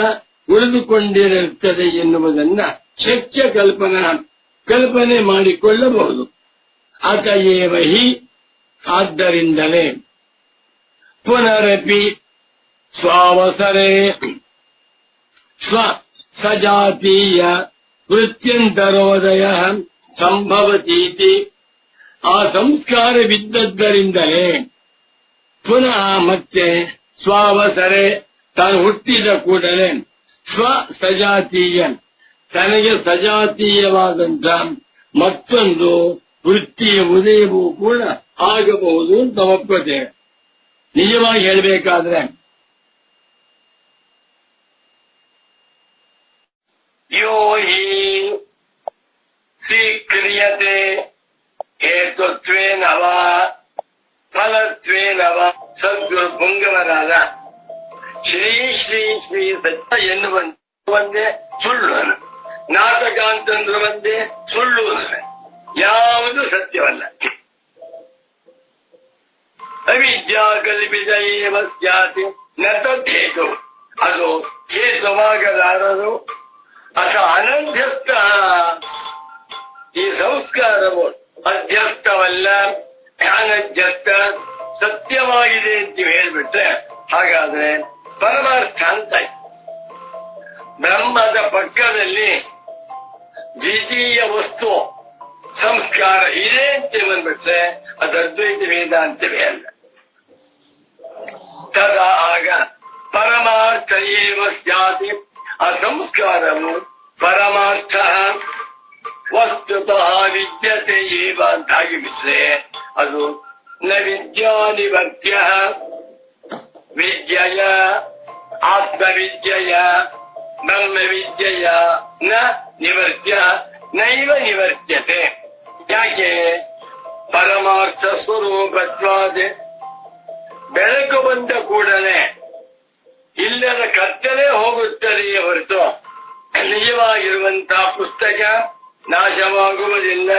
ಉಳಿದುಕೊಂಡಿರುತ್ತದೆ ಎನ್ನುವುದನ್ನ ಶಕ್ಯ ಕಲ್ಪನೆ ಮಾಡಿಕೊಳ್ಳಬಹುದು. ಅತಯೇವ ಹಿ, ಆದ್ದರಿಂದಲೇ ಪುನರಪಿ ಸ್ವಾವಸರೇ ಸ್ವ ಸಜಾತೀಯ ವೃತ್ಯಂತರೋದಯ ಸಂಭವತೀತಿ. ಆ ಸಂಸ್ಕಾರವಿದ್ದದ್ದರಿಂದಲೇ ಪುನಃ ಮತ್ತೆ ಸ್ವಾವಸರೆ, ತಾನು ಹುಟ್ಟಿದ ಕೂಡಲೇ ಸ್ವ ಸಜಾತೀಯ, ತನಗೆ ಸಜಾತೀಯವಾದಂತ ಮತ್ತೊಂದು ವೃತ್ತಿಯ ಉದಯವೂ ಕೂಡ ಆಗಬಹುದು ಅಂತ ಒಪ್ಪುತ್ತೇವೆ. ನಿಜವಾಗಿ ಹೇಳಬೇಕಾದ್ರೆ ಯೋ ಹಿ ಸ್ವೀಕ್ರಿಯತೆ ಹೇತುತ್ವೇನವ ಫಲತ್ವೇನವ. ಸದ್ಗುರು ಪುಂಗವರಾದ ಶ್ರೀ ಶ್ರೀ ಶ್ರೀ ಸತ್ಯ ಎನ್ನುವಂತೆ ಸುಳ್ಳು, ನಾಟಕ ಅಂತಂದ್ರು ಒಂದೇ, ಸುಳ್ಳು ಯಾವುದು ಸತ್ಯವಲ್ಲ. ಅವಿದ್ಯಾ ಕಲ್ಪಿತ ಏವ ಸ್ಯಾತಿ ನ ತದ್ಹೇತು, ಅದು ಹೇತುವಾಗಲಾರದು. ಅಥ ಅನಧ್ಯಸ್ಥ, ಈ ಸಂಸ್ಕಾರವು ಅಧ್ಯಸ್ಥವಲ್ಲ, ಅನಧ್ಯಸ್ಥ ಸತ್ಯವಾಗಿದೆ ಅಂತ ಹೇಳ್ಬಿಟ್ರೆ ಹಾಗಾದ್ರೆ ಪರಮಾರ್ಥ ಅಂತ. ಬ್ರಹ್ಮದ ಪಕ್ಕದಲ್ಲಿ ದ್ವಿತೀಯ ವಸ್ತು ಸಂಸ್ಕಾರ ಇದೆ ಅಂತ ಬಂದ್ಬಿಟ್ರೆ ಅದು ಅದ್ವೈತ ವೇದಾಂತವೇ ಅಲ್ಲ. ತದಾ ಆಗ ಪರಮಾರ್ಥ ಏವ ಸ್ಯಾತಿ, ಆ ಸಂಸ್ಕಾರವು ಪರಮಾರ್ಥ ವಸ್ತುತಃ ವಿದ್ಯತೆ ಏವ ಅಂತಾಗಿ ಬಿಟ್ರೆ ಅದು ನ ವಿದ್ಯಾನಿವರ್ತ್ಯ, ವಿದ್ಯೆಯ ಆತ್ಮವಿದ್ಯೆಯ ಬ್ರಹ್ಮವಿದ್ಯೆಯ ನ ನಿವರ್ತ್ಯ ನೈವ ನಿವರ್ತ್ಯತೆ. ಯಾಕೆ? ಪರಮಾರ್ಥ ಸ್ವರೂಪತ್ವಾದೆ, ಬೆಳಕು ಬಂದ ಕೂಡಲೇ ಇಲ್ಲದ ಕತ್ತಲೆ ಹೋಗುತ್ತದೆಯೇ ಹೊರತು ನಿಜವಾಗಿರುವಂತಹ ಪುಸ್ತಕ ನಾಶವಾಗುವುದಿಲ್ಲ.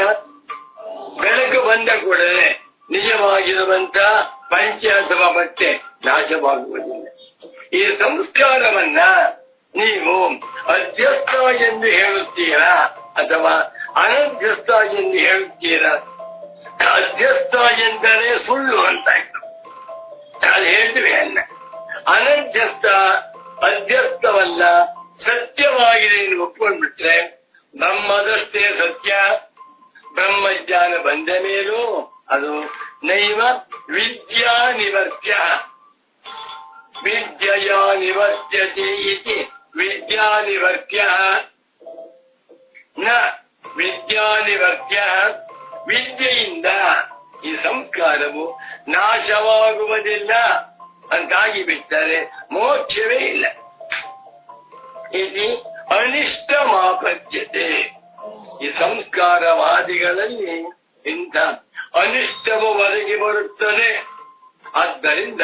ಬೆಳಕು ಬಂದ ಕೂಡಲೇ ನಿಜವಾಗಿರುವಂತಹ ಪಂಚ ಅಥವಾ ಬಟ್ಟೆ ನಾಶವಾಗುವುದಿಲ್ಲ. ಈ ಸಂಸ್ಕಾರವನ್ನ ನೀವು ಅಧ್ಯಸ್ಥ ಎಂದು ಹೇಳುತ್ತೀರಾ ಅಥವಾ ಅನಧ್ಯಸ್ಥ ಎಂದು ಹೇಳುತ್ತೀರಾ? ಅಧ್ಯಸ್ಥ ಎಂದರೆ ಸುಳ್ಳು ಅಂತ ಅದು ಹೇಳ್ತೀವಿ ಅಲ್ಲ. ಅನಧ್ಯಸ್ಥ ಅಧ್ಯಸ್ಥವಲ್ಲ, ಸತ್ಯವಾಗಿದೆ ಎಂದು ಒಪ್ಕೊಂಡ್ಬಿಟ್ರೆ ಬ್ರಹ್ಮದಷ್ಟೇ ಸತ್ಯ. ಬ್ರಹ್ಮಜ್ಞಾನ ಬಂದ ಮೇಲೂ ಅದು ನೈವ ವಿದ್ಯಾ ನಿವರ್ತ್ಯ, ವಿದ್ಯೆಯ ನಿವರ್ತ್ಯತೆ ಇತಿ ವಿದ್ಯಾ ನಿವರ್ತ್ಯ ನ ವಿದ್ಯಾ ನಿವರ್ತ್ಯ. ವಿದ್ಯೆಯಿಂದ ಈ ಸಂಸ್ಕಾರವು ನಾಶವಾಗುವುದಿಲ್ಲ ಅಂತಾಗಿ ಬಿಟ್ಟರೆ ಮೋಕ್ಷವೇ ಇಲ್ಲ. ಇದು ಅನಿಷ್ಟಮಾಪದ್ಯತೆ. ಈ ಸಂಸ್ಕಾರವಾದಿಗಳಲ್ಲಿ ಇಂಥ ಅನಿಷ್ಟವು ಒದಗಿ ಬರುತ್ತದೆ. ಆದ್ದರಿಂದ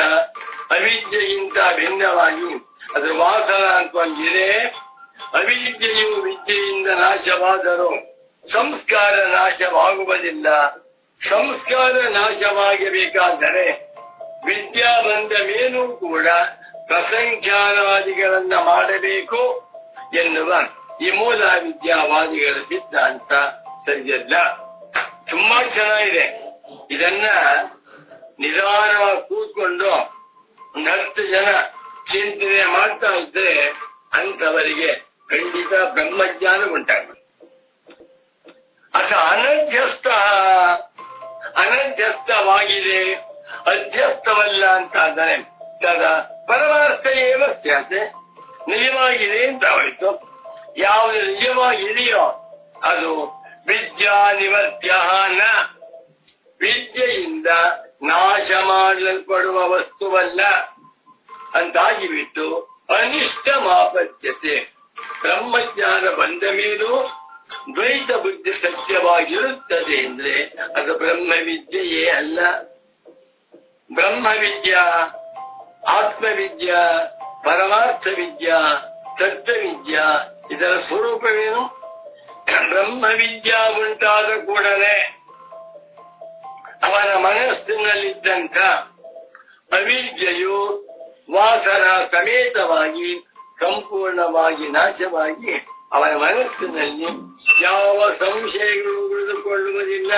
ಅವಿದ್ಯೆಗಿಂತ ಭಿನ್ನವಾಗಿ ಅದರ ವಾಸನ ಅಂತ ಒಂದಿದೆ. ಅವಿದ್ಯೆಯು ವಿದ್ಯೆಯಿಂದ ನಾಶವಾದರೂ ಸಂಸ್ಕಾರ ನಾಶವಾಗುವುದಿಲ್ಲ. ಸಂಸ್ಕಾರ ನಾಶವಾಗಬೇಕಾದರೆ ವಿದ್ಯಾ ಬಂದ ಮೇಲೂ ಕೂಡ ಪ್ರಸಂಖ್ಯಾನಾದಿಗಳನ್ನ ಮಾಡಬೇಕು ಎನ್ನುವ ಈ ಮೂಲ ವಿದ್ಯಾವಾದಿಗಳ ಸಿದ್ಧಾಂತ ಸರಿಯಲ್ಲ. ತುಂಬಾ ಚೆನ್ನಾಗಿದೆ. ಇದನ್ನ ನಿಧಾನವಾಗಿ ಕೂತ್ಕೊಂಡು ಒಂದು 10 ಜನ ಚಿಂತನೆ ಮಾಡ್ತಾ ಇದ್ರೆ ಅಂತವರಿಗೆ ಖಂಡಿತ ಬ್ರಹ್ಮಜ್ಞಾನ ಉಂಟಾಗುತ್ತೆ. ಅನಧ್ಯಸ್ಥವಾಗಿದೆ, ಅಧ್ಯಸ್ಥವಲ್ಲ ಅಂತ ಅಂದರೆ ತದ ಪರಮಾರ್ಥ ಏವ ಸ್ಯಾತೆ, ನಿಜವಾಗಿದೆ ಅಂತ ಹೋಯ್ತು. ಯಾವುದು ನಿಜವಾಗಿದೆಯೋ ಅದು ವಿದ್ಯಾ ನಿವರ್ತ್ಯನ, ವಿದ್ಯೆಯಿಂದ ನಾಶ ಮಾಡಲ್ಪಡುವ ವಸ್ತುವಲ್ಲ ಅಂತಾಗಿ ಬಿಟ್ಟು ಅನಿಷ್ಟ ಮಾಪದ್ಯತೆ. ಬ್ರಹ್ಮಜ್ಞಾನ ಬಂದ ಮೇಲೂ ದ್ವೈತ ಬುದ್ಧಿ ಸತ್ಯವಾಗಿರುತ್ತದೆ ಅಂದ್ರೆ ಅದು ಬ್ರಹ್ಮವಿದ್ಯೆಯೇ ಅಲ್ಲ. ಬ್ರಹ್ಮವಿದ್ಯಾ, ಆತ್ಮವಿದ್ಯಾ, ಪರಮಾರ್ಥ ವಿದ್ಯಾ, ತತ್ವವಿದ್ಯಾ ಇದರ ಸ್ವರೂಪವೇನು? ಬ್ರಹ್ಮವಿದ್ಯಾ ಉಂಟಾದ ಕೂಡಲೇ ಅವನ ಮನಸ್ಸಿನಲ್ಲಿದ್ದಂಥ ಅವಿದ್ಯೆಯು ವಾಸನ ಸಮೇತವಾಗಿ ಸಂಪೂರ್ಣವಾಗಿ ನಾಶವಾಗಿ ಅವನ ಮನಸ್ಸಿನಲ್ಲಿ ಯಾವ ಸಂಶಯಗಳು ಉಳಿದುಕೊಳ್ಳುವುದಿಲ್ಲ.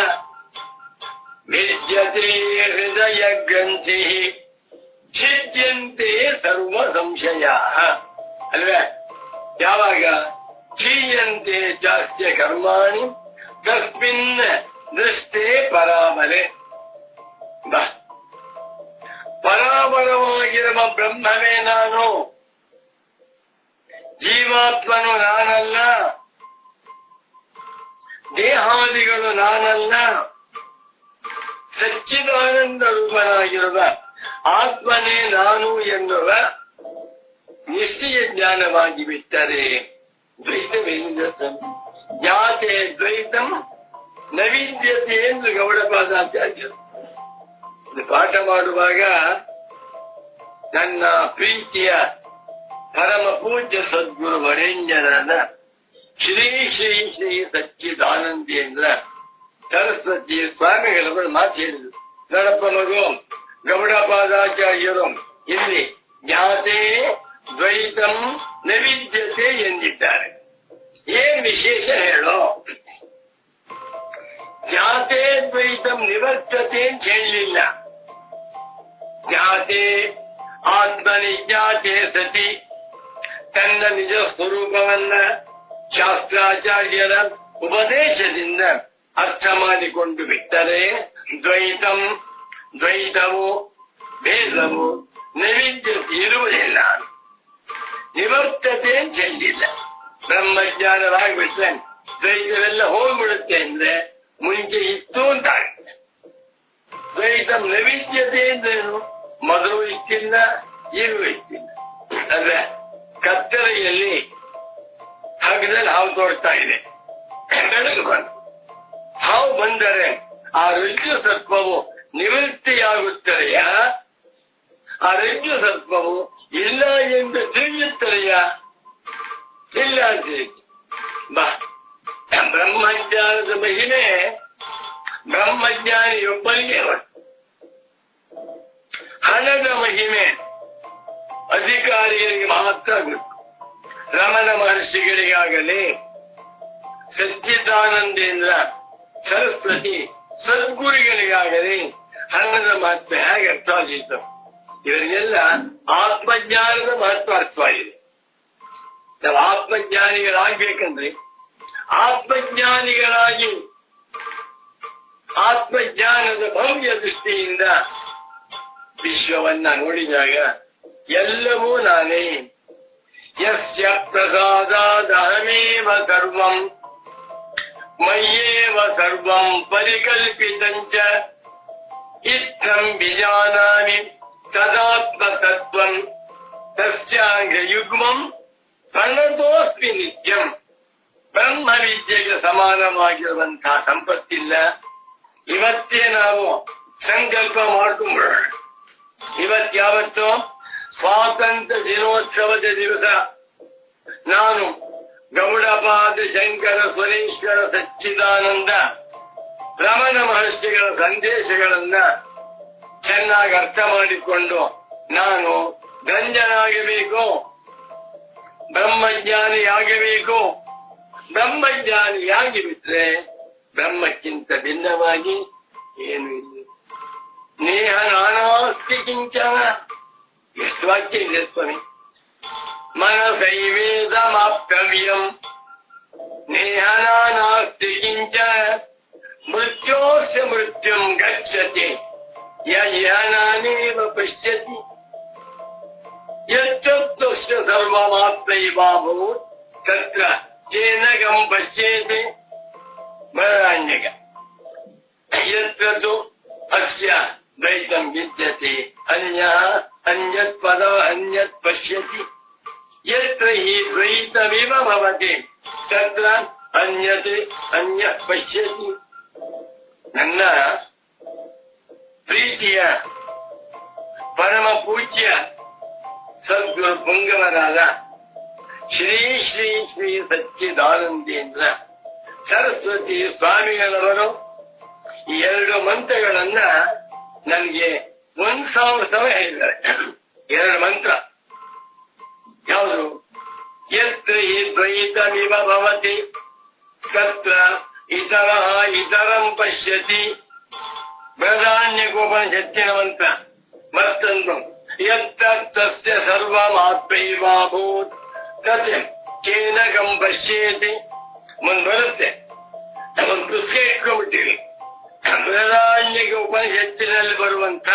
ವಿದ್ಯತೆ ಹೃದಯ ಗ್ರಂಥಿ ಛಿದ್ಯಂತೆ ಸರ್ವ ಸಂಶಯ ಅಲ್ವೇ? ಯಾವಾಗ ಕ್ಷೀಯಂತೆ ಚಾಸ್ಯ ಕರ್ಮಾಣಿ ತಸ್ಮಿನ್ ದೃಷ್ಟೇ ಪರಾಮಲೆ. ಪರಾಮರವಾಗಿರುವ ಬ್ರಹ್ಮವೇ ನಾನು, ಜೀವಾತ್ಮನು ನಾನಲ್ಲ, ದೇಹಾದಿಗಳು ನಾನಲ್ಲ, ಸಚ್ಚಿದಾನಂದ ರೂಪನಾಗಿರುವ ಆತ್ಮನೇ ನಾನು ಎನ್ನುವ ನಿಶ್ಚಯ ಜ್ಞಾನವಾಗಿ ಬಿಟ್ಟರೆ ದ್ವೈತವೇನಿಲ್ಲ. ಜ್ಞಾತೆ ದ್ವೈತಂ ನ ವಿದ್ಯತೆ ಎಂದು ಗೌಡಪಾದಾಚಾರ್ಯರು ಪಾಠ ಮಾಡುವಾಗ ನನ್ನ ಪ್ರೀತಿಯ ಪರಮ ಪೂಜ್ಯ ಸದ್ಗುರು ವರೇಣ್ಯರಾದ ಶ್ರೀ ಶ್ರೀ ಶ್ರೀ ಸಚ್ಚಿದಾನಂದೇಂದ್ರ ಸರಸ್ವತಿ ಸ್ವಾಮಿಗಳು ಮಾತು ಹೇಳಿದರು. ಗಣಪ ಮಗು ಗೌಡಪಾದಾಚಾರ್ಯರು ಇಲ್ಲಿ ಜ್ಞಾತೆ ದ್ವೈತಂ ನ ವಿದ್ಯತೆ ಎಂದಿದ್ದಾರೆ. ಏನ್ ವಿಶೇಷ ಹೇಳೋ? ಜ್ಞಾತೆ ದ್ವೈತಂ ನಿವರ್ತತೆ ಅಂತ ಹೇಳಲಿಲ್ಲ. ಜ್ಞಾತೆ ಆತ್ಮನಿಜ್ಞಾತೆ ಸತಿ ತನ್ನ ನಿಜ ಸ್ವರೂಪವನ್ನ ಶಾಸ್ತ್ರಾಚಾರ್ಯರ ಉಪದೇಶದಿಂದ ಅರ್ಥ ಮಾಡಿಕೊಂಡು ಬಿಟ್ಟರೆ ದ್ವೈತಂ, ದ್ವೈತವು, ಭೇದವು ನೈವಿದ್ಯತೆ ಇರುವುದಿಲ್ಲ. ನಿವರ್ತತೆ ಅಂತ ಹೇಳಿಲ್ಲ. ಬ್ರಹ್ಮಜ್ಞಾನವಾಗಿಬಿಟ್ರೆ ದ್ವೈತವೆಲ್ಲ ಹೋಗ್ಬಿಡುತ್ತೆ ಅಂದ್ರೆ ಮುಂಚೆ ಇತ್ತು ಅಂತ ಆಗುತ್ತೆ. ದ್ವೈತಂ ನೈವಿದ್ಯತೆ ಅಂದ್ರೇನು? ಮೊದಲು ಇತ್ತಿಲ್ಲ, ಈಗೂ ಇತ್ತಿಲ್ಲ. ಅಂದ್ರೆ ಕತ್ತಲೆಯಲ್ಲಿ ಹಗ್ಗದಲ್ಲಿ ಹಾವು ತೋಡ್ತಾ ಇದೆ, ಬೆಳಕು ಬಂದು ಹಾವು ಬಂದರೆ ಆ ರಜ್ಜು ಸರ್ಪವು ನಿವೃತ್ತಿಯಾಗುತ್ತದೆಯಾ? ಆ ರಜ್ಜು ಸರ್ಪವು ಇಲ್ಲ ಎಂದು ತಿಳಿಯುತ್ತದೆಯಾ? ಇಲ್ಲ ಅಂತ ಬಾ. ಬ್ರಹ್ಮಜ್ಞಾನದ ಮಹಿಮೆ ಬ್ರಹ್ಮಜ್ಞಾನಿಯೊಬ್ಬನಿಗೆ ಹಣದ ಮಹಿಮೆ ಅಧಿಕಾರಿಗಳಿಗೆ ಮಾತ್ರ ಗೊತ್ತು. ರಮಣ ಮಹರ್ಷಿಗಳಿಗಾಗಲಿ ಸಚ್ಚಿದಾನಂದೇಂದ್ರ ಸರಸ್ವತಿ ಸದ್ಗುರುಗಳಿಗಾಗಲಿ ಹಣದ ಮಹತ್ವ ಹೇಗೆ ಅರ್ಥವಾಗಿತ್ತು? ಇವರಿಗೆಲ್ಲ ಆತ್ಮಜ್ಞಾನದ ಮಹತ್ವ ಅರ್ಥವಾಗಿದೆ. ನಾವು ಆತ್ಮಜ್ಞಾನಿಗಳಾಗ್ಬೇಕಂದ್ರೆ ಆತ್ಮಜ್ಞಾನಿಗಳಾಗಿ ಆತ್ಮಜ್ಞಾನದ ಭವ್ಯ ದೃಷ್ಟಿಯಿಂದ ವಿಶ್ವವನ್ನ ನೋಡಿದಾಗ ಎಲ್ಲವೂ ನಾನೇ. ಯಸ್ಯ ಪ್ರಸಾದಾದಹಮೇವ ಸರ್ವಂ ಮಯ್ಯೇವ ಸರ್ವಂ ಪರಿಕಲ್ಪಿತಂಚ ಇತ್ತಂ ವಿಜಾನಾಮಿ ತದಾತ್ಮ ತತ್ವಂ ತಸ್ಯಾಂಗ ಯುಗ್ಮಂ ಪ್ರಣತೋಸ್ಮಿ ನಿತ್ಯಂ. ಬ್ರಹ್ಮ ವಿದ್ಯೆಗೆ ಸಮಾನವಾಗಿರುವಂತಹ ಸಂಪತ್ತಿಲ್ಲ. ಇವತ್ತೇ ನಾವು ಸಂಕಲ್ಪ ಮಾಡ್ಕೊಂಡ್ಬಿಡೋಣ. ಇವತ್ಯಾವತ್ತು ಸ್ವಾತಂತ್ರ್ಯ ದಿನೋತ್ಸವದ ದಿವಸ ನಾನು ಗೌಡಪಾದ ಶಂಕರ ಸ್ವರೇಶ್ವರ ಸಚ್ಚಿದಾನಂದ ರಮಣ ಮಹರ್ಷಿಗಳ ಸಂದೇಶಗಳನ್ನ ಚೆನ್ನಾಗಿ ಅರ್ಥ ಮಾಡಿಕೊಂಡು ನಾನು ಗಂಜನಾಗಬೇಕು, ಬ್ರಹ್ಮಜ್ಞಾನಿಯಾಗಬೇಕು. ಬ್ರಹ್ಮಜ್ಞಾನಿಯಾಗಿ ಬಿಟ್ರೆ ಬ್ರಹ್ಮಕ್ಕಿಂತ ಭಿನ್ನವಾಗಿ ಏನು ಇಲ್ಲ. ನೇಹ ನಾನಾಸ್ತಿ ಕಿಂಚನ. ಎಷ್ಟು ವಾಕ್ಯ ಇದೆ ಸ್ವಾಮಿ. ಮನಸೈವೇದಮಾಪ್ತವ್ಯಂ ನೇಹ ನಾನಾಸ್ತಿ ಕಿಂಚನ ಮೃತ್ಯೋಸ್ಯ ಮೃತ್ಯುಂ ಗಚ್ಚತಿ ಯಜ್ಞಾನೇವ ಪಶ್ಯತಿ ಯಚ್ಚತ್ವಸ್ಯ ಸರ್ವಮಾತ್ಮೈವಾಭೂತ್ ತತ್ರ ಚೇನಗಂ ಪಶ್ಯೇತಿ. ಬೃಹದಾರಣ್ಯಕ. ಯತ್ರ ಅಸ್ಯ ದ್ವೈತಂ ವಿದ್ಯತೆ ಅನ್ಯಃ ಅನ್ಯತ್ ಪದ ಅನ್ಯತ್ ಪಶ್ಯತಿ. ಯತ್ರ ಹಿ ದ್ವೈತಮಿವ ಭವತಿ ತತ್ರ ಅನ್ಯತ್ ಅನ್ಯತ್ ಪಶ್ಯತಿ. ನನ್ನ ಪ್ರೀತಿಯ ಪರಮ ಪೂಜ್ಯ ಸದ್ಗುರು ಪುಂಗವರಾದ ಶ್ರೀ ಶ್ರೀ ಶ್ರೀ ಸಚ್ಚಿದಾನಂದೇಂದ್ರ ಸರಸ್ವತಿ ಸ್ವಾಮಿಗಳವರು ಈ 2 ಮಂತ್ರಗಳನ್ನ ನನಗೆ 1000 ಸಲ ಹೇಳಿದ್ದಾರೆ. 2 ಮಂತ್ರ ಯಾವುದು? ಯತ್ರ ಹಿ ದ್ವೈತಮಿವ ಭವತಿ ತತ್ರ ಇತರಃ ಇತರಂ ಪಶ್ಯತಿ. ಬೃಹದಾರಣ್ಯಕೋಪನಿಷತ್ತಿನ ಮಂತ್ರ. ಮತ್ತೊಂದು ಯತ್ತಸ್ಯ ಸರ್ವಮಾತ್ಮೈವಾಭೂತ್ ತತ್ ಕೇನಕಂ ಪಶ್ಯೇತಿ. ಮುಂದುವರುತ್ತೆ. ಒಂದು ಪುಸ್ತಕ ಇಟ್ಕೊಂಡ್ಬಿಟ್ಟಿವಿ. ಬೃಹದಾರಣ್ಯಕ ಉಪನಿಷತ್ತಿನಲ್ಲಿ ಬರುವಂತ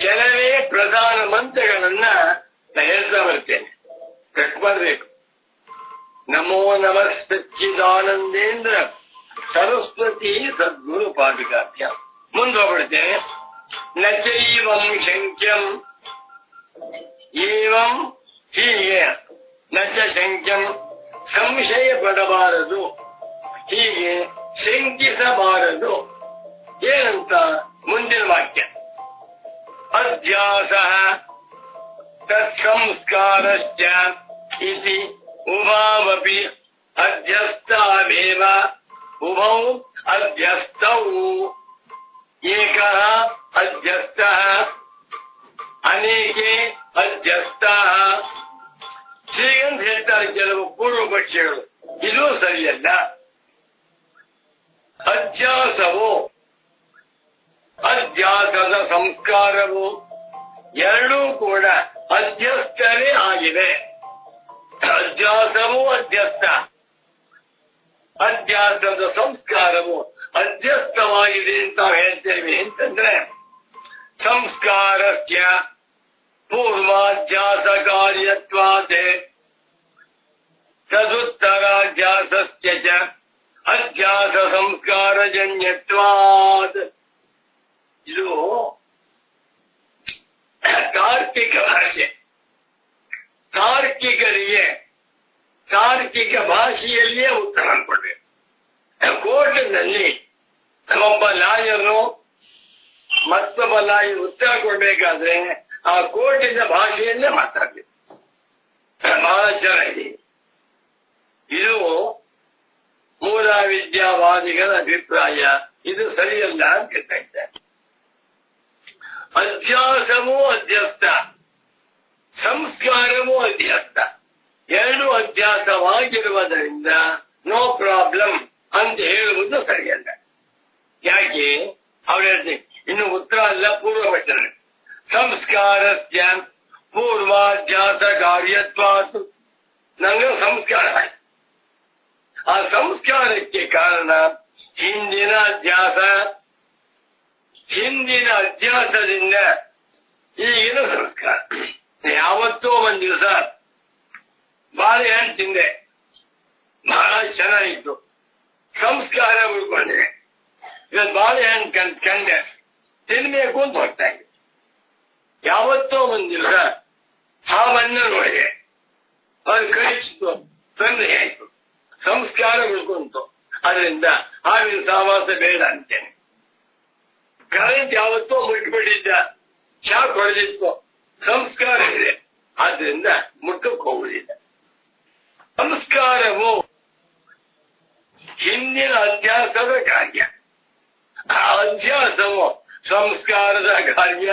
ಕೆಲವೇ ಪ್ರಧಾನ ಮಂತ್ರಗಳನ್ನ ಹೇಳ್ತಾ ಬರ್ತೇನೆ. ಕಟ್ಬರ್ಬೇಕು. ನಮೋ ನಮಃ ಸಚ್ಚಿದಾನಂದೇಂದ್ರ ಸರಸ್ವತಿ ಸದ್ಗುರು ಪಾದುಕಾಭ್ಯ. ಮುಂದುವರ್ತೇನೆ. ನ ಚೈವಂ ಶಂಕ್ಯಂ ಏವಂ ಹೀಗೆ ನ ಚ ಶಂಕ್ಯಂ ಸಂಶಯ ಪಡಬಾರದು, ಹೀಗೆ ಶಂಕಿಸಬಾರದು. ಏನಂತ ಮುಂದಿನ ವಾಕ್ಯ. ಅಧ್ಯಾಸ ತತ್ಸಂಸ್ಕಾರಶ್ಚ ಇತಿ ಉಭಾವಪಿ ಅಧ್ಯಸ್ಥಾವೇವ. ಉಭೌ ಅಧ್ಯಸ್ಥೌ. ಏಕಃ ಅಧ್ಯಸ್ಥಃ ಅನೇಕೆ ಅಧ್ಯಸ್ಥಃ. ಶ್ರೀಗಂಧ ಹೇಳ್ತಾರೆ ಕೆಲವು ಪೂರ್ವ ಪಕ್ಷಗಳು. ಇದು ಸರಿಯಲ್ಲ. ಅಧ್ಯಾಸವು ಅಧ್ಯಾಸದ ಸಂಸ್ಕಾರವು ಎರಡೂ ಕೂಡ ಅಧ್ಯಸ್ಥರೇ ಆಗಿದೆ. ಅಧ್ಯಾಸವು ಅಧ್ಯಸ್ಥ, ಅಧ್ಯಾಸದ ಸಂಸ್ಕಾರವು ಅಧ್ಯಸ್ಥವಾಗಿದೆ ಅಂತ ಹೇಳ್ತೇವೆ. ಅಂತಂದ್ರೆ ಸಂಸ್ಕಾರಸ್ಯ ಪೂರ್ವಾಧ್ಯಾಸ ಕಾರ್ಯತ್ವಾದೆ ತದುತ್ತರಾಧ್ಯಾಸಸ್ಯ ಚ ಅಧ್ಯಾಸ ಸಂಸ್ಕಾರಜನ್ಯತ್ವಾದ್. ಇದು ತಾರ್ಕಿಕ ಭಾಷೆ. ತಾರ್ಕಿಕರಿಗೆ ತಾರ್ಕಿಕ ಭಾಷೆಯಲ್ಲಿಯೇ ಉತ್ತರ ಕೊಡ್ಬೇಕು. ಕೋರ್ಟಿನಲ್ಲಿ ಒಬ್ಬ ಲಾಯರು ಮತ್ತೊಬ್ಬ ಲಾಯರ್ ಉತ್ತರ ಕೊಡ್ಬೇಕಾದ್ರೆ ಆ ಕೋರ್ಟಿನ ಭಾಷೆಯಲ್ಲೇ ಮಾತಾಡ್ಬೇಕು. ಬಹಳ ಚೆನ್ನಾಗಿದೆ. ಇದು ಮೂಲ ವಿದ್ಯಾವಾದಿಗಳ ಅಭಿಪ್ರಾಯ. ಇದು ಸರಿಯಲ್ಲ ಅಂತ ಹೇಳ್ತಾ ಇದ್ದಾರೆ. ಅಧ್ಯಾಸವೂ ಅಧ್ಯಸ್ಥ, ಸಂಸ್ಕಾರವೂ ಅಧ್ಯಸ್ಥ. ಎರಡು ಅಧ್ಯಾಸವಾಗಿರುವುದರಿಂದ ನೋ ಪ್ರಾಬ್ಲಮ್ ಅಂತ ಹೇಳುವುದು ಸರಿಯಲ್ಲ. ಯಾಕೆ ಅವ್ರು ಹೇಳ್ತಾರೆ, ಇನ್ನು ಉತ್ತರ ಅಲ್ಲ, ಪೂರ್ವ ವಚನ. ಸಂಸ್ಕಾರಸ್ಯ ಪೂರ್ವಾಧ್ಯಾಸ ಕಾರ್ಯತ್ವಾತ್. ನಂಗೆ ಸಂಸ್ಕಾರ ಆಯ್ತು. ಆ ಸಂಸ್ಕಾರಕ್ಕೆ ಕಾರಣ ಹಿಂದಿನ ಅಧ್ಯಾಸ. ಹಿಂದಿನ ಅಧ್ಯಾಸದಿಂದ ಈಗಿನ ಸಂಸ್ಕಾರ. ಯಾವತ್ತೋ ಒಂದ್ ದಿವಸ ಬಾಳೆಹಣ್ಣು ತಿಂದೆ, ಬಹಳ ಚೆನ್ನಾಗಿತ್ತು, ಸಂಸ್ಕಾರ ಉಳ್ಕೊಂಡೆ. ಇವತ್ತು ಬಾಳೆಹಣ್ಣು ಕಂಡೆ, ತಿನ್ಬೇಕು ಅಂತ ಹೋಗ್ತಾ ಇದ್ದೆ. ಯಾವತ್ತೋ ಒಂದ್ ದಿವಸ ಹಾವನ್ನ ನೋಡಿದೆ, ಅದು ಕಳಿಸಿತು, ತೊಂದರೆ ಆಯ್ತು, ಸಂಸ್ಕಾರ ಉಳ್ಕೊಂತು. ಅದರಿಂದ ಹಾವಿನ ಸಹವಾಸ ಬೇಡ ಅಂತೇನೆ. ಕರೆಂಟ್ ಯಾವತ್ತೋ ಮುಟ್ಬಿಟ್ಟಿದ್ದ, ಶಾಕ್ ಹೊಡೆದಿತ್ತು, ಸಂಸ್ಕಾರ ಇದೆ, ಆದ್ರಿಂದ ಮುಟ್ಟಕ್ಕೆ ಹೋಗುದಿಲ್ಲ. ಸಂಸ್ಕಾರವು ಹಿಂದಿನ ಅಧ್ಯಾಸದ ಕಾರ್ಯ, ಆ ಅಧ್ಯಾಸವು ಸಂಸ್ಕಾರದ ಕಾರ್ಯ.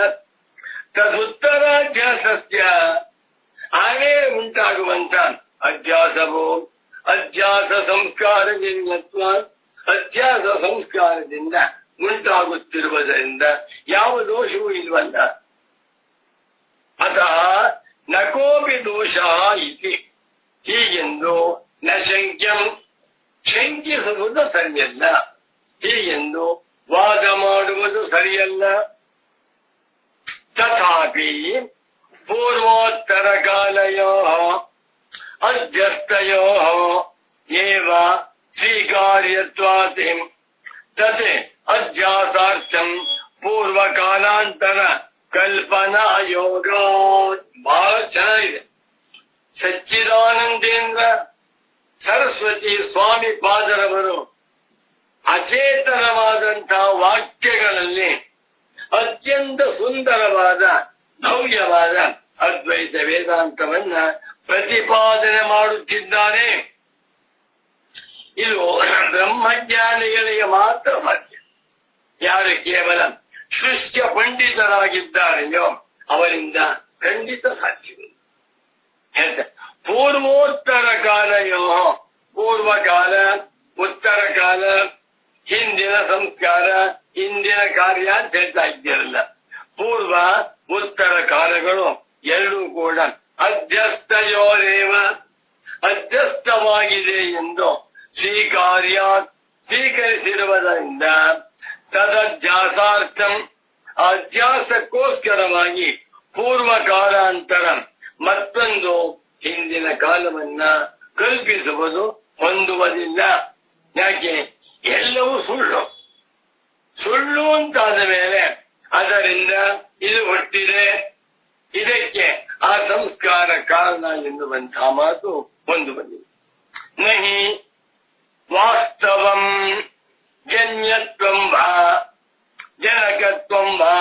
ತದುತ್ತರಾಧ್ಯಾಸಸ್ಯ ಆಮೇಲೆ ಉಂಟಾಗುವಂತ ಅಧ್ಯಾಸವು ಅಧ್ಯಾಸ ಸಂಸ್ಕಾರಜನ್ಯತ್ವ, ಅಧ್ಯಾಸ ಸಂಸ್ಕಾರದಿಂದ ಉಂಟಾಗುತ್ತಿರುವುದರಿಂದ ಯಾವ ದೋಷವೂ ಇಲ್ವಲ್ಲ. ಅತಃ ನಕೋಪಿ ದೋಷ ಇತಿ, ಹೀಗೆಂದು ನ ಶಂಕ್ಯಂ, ಶಂಕಿಸುವುದು ಸರಿಯಲ್ಲ, ಹೀಗೆಂದು ವಾದ ಮಾಡುವುದು ಸರಿಯಲ್ಲ. ತಥಾಪಿ ಪೂರ್ವೋತ್ತರ ಕಾಲಯೋ ಅಧ್ಯಸ್ಥಯೋ ಏವ ಸ್ವೀಕಾರ್ಯತ್ವಾತಿ ತತ್ ಅಧ್ಯಾಸಾರ್ಥಂ ಪೂರ್ವಕಾಲಾಂತರ ಕಲ್ಪನಾ ಯೋಗ. ಬಹಳ ಚೆನ್ನಾಗಿದೆ. ಸಚ್ಚಿದಾನಂದೇಂದ್ರ ಸರಸ್ವತಿ ಸ್ವಾಮಿ ಪಾದರವರು ಅಚೇತನವಾದಂತಹ ವಾಕ್ಯಗಳಲ್ಲಿ ಅತ್ಯಂತ ಸುಂದರವಾದ ಭವ್ಯವಾದ ಅದ್ವೈತ ವೇದಾಂತವನ್ನ ಪ್ರತಿಪಾದನೆ ಮಾಡುತ್ತಿದ್ದಾರೆ. ಇದು ಬ್ರಹ್ಮಜ್ಞಾನಿಗಳಿಗೆ ಮಾತ್ರ ಸಾಧ್ಯ. ಯಾರು ಕೇವಲ ಶುಷ್ಕ ಪಂಡಿತರಾಗಿದ್ದಾರೆಯೋ ಅವರಿಂದ ಖಂಡಿತ ಸಾಧ್ಯವಿಲ್ಲ. ಪೂರ್ವೋತ್ತರ ಕಾಲಯೋ, ಪೂರ್ವಕಾಲ, ಉತ್ತರ ಕಾಲ, ಹಿಂದಿನ ಸಂಸ್ಕಾರ, ಹಿಂದಿನ ಕಾರ್ಯ ಅಂತ ಹೇಳ್ತಾ ಇದ್ದೀರಲ್ಲ. ಪೂರ್ವ ಉತ್ತರ ಕಾಲಗಳು ಎರಡೂ ಕೂಡ ಅಧ್ಯಸ್ಥಯೋರೇವ, ಅಧ್ಯಸ್ಥವಾಗಿದೆ ಎಂದು ಸ್ವೀಕರಿಸಿರುವುದರಿಂದ ತದಧ್ಯಾಸಾರ್ಥಂ, ಅಧ್ಯಾಸಕ್ಕೋಸ್ಕರವಾಗಿ ಪೂರ್ವ ಕಾಲಾಂತರ ಮತ್ತೊಂದು ಹಿಂದಿನ ಕಾಲವನ್ನ ಕಲ್ಪಿಸುವುದು ಹೊಂದುವುದಿಲ್ಲ. ಯಾಕೆ? ಎಲ್ಲವೂ ಸುಳ್ಳು. ಸುಳ್ಳು ಅಂತಾದ ಮೇಲೆ ಅದರಿಂದ ಇದು ಹುಟ್ಟಿದೆ, ಇದಕ್ಕೆ ಆ ಸಂಸ್ಕಾರ ಕಾರಣ ಎನ್ನುವಂತಹ ಮಾತು ಒಂದು ಬಂದಿದೆ. ನಹಿ ವಾಸ್ತವಂ ಜನ್ಯತ್ವಂ ವಾ ಜನಕತ್ವಂ ವಾ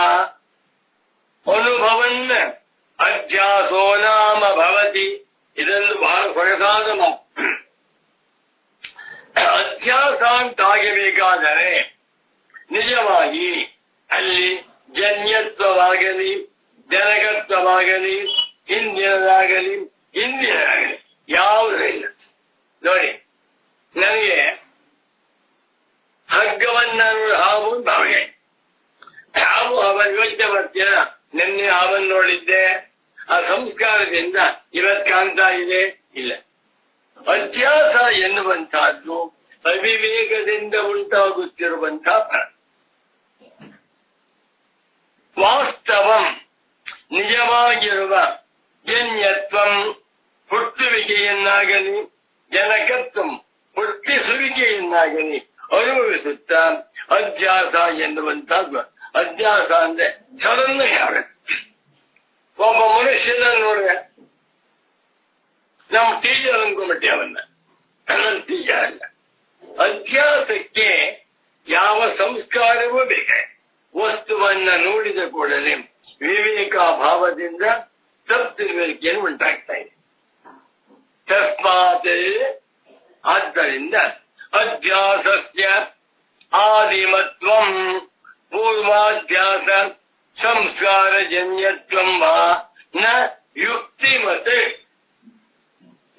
ಅನುಭವನ್ನ ಅಧ್ಯಾಸೋ ನಾಮ ಭವತಿ. ಇದೊಂದು ಬಹಳ ಸೊಗಸಾದ ಮಾತು. ಅಧ್ಯಾಸ ಅಂತಾಗಬೇಕಾದರೆ ನಿಜವಾಗಿ ಅಲ್ಲಿ ಜನ್ಯತ್ವವಾಗಲಿ, ಜನಕತ್ವವಾಗಲಿ, ಹಿಂದಿನದಾಗಲಿ ಯಾವುದೂ ಇಲ್ಲ. ನೋಡಿ, ನನಗೆ ಹಗ್ಗವನ್ನ ಹಾವು ಭಾವನೆ, ಹಾವು ಅವನ ಯೋಚನೆ ಬರ್ತೀನ, ನಿನ್ನೆ ಹಾವನ್ನು ನೋಡಿದ್ದೆ, ಆ ಸಂಸ್ಕಾರದಿಂದ ಇವತ್ತು ಕಾಣ್ತಾ ಇದೆ, ಇಲ್ಲ. ಅಧ್ಯಾಸ ಎನ್ನುವಂತಹದ್ದು ಅವಿವೇಕದಿಂದ ಉಂಟಾಗುತ್ತಿರುವಂತಹ ಫಲ. ವಾಸ್ತವಂ ನಿಜವಾಗಿರುವ ಜನ್ಯತ್ವಂ ಹುಟ್ಟುವಿಕೆಯನ್ನಾಗಲಿ, ಜನಕತ್ವಂ ಹುಟ್ಟಿಸುವಿಕೆಯನ್ನಾಗಲಿ ಅನುಭವಿಸುತ್ತಾ ಅಧ್ಯಾಸ ಎನ್ನುವಂತಹದ್ದು. ಅಧ್ಯಾಸ ಅಂದ್ರೆ ಸಡನ್ನ ಆಗುತ್ತೆ. ಒಬ್ಬ ಮನುಷ್ಯನ ನೋಡಿದೆ, ನಮ್ಮ ಟೀಚರ್ ಅನ್ಕೊಂಡ್ಬಿಟ್ಟೆ ಅವನ್ನ, ನನ್ನ ಟೀಚರ್ ಅಲ್ಲ. ಅಧ್ಯಾಸಕ್ಕೆ ಯಾವ ಸಂಸ್ಕಾರವೂ ಬೇಕಾ? ವಸ್ತುವನ್ನ ನೋಡಿದ ಕೂಡಲೇ ವಿವೇಕ ಭಾವದಿಂದ ತಪ್ಪಿರುವಿಕೆಯನ್ನು ಉಂಟಾಗ್ತಾ ಇದೆ. ತಸ್ಮಾತ್, ಆದ್ದರಿಂದ ಅಧ್ಯಾಸಸ್ಯ ಆದಿಮತ್ವಂ ಪೂರ್ವಾಧ್ಯಾಸ ಸಂಸ್ಕಾರಜನ್ಯತ್ವಂ ವಾ ನ ಯುಕ್ತಿಮತೆ.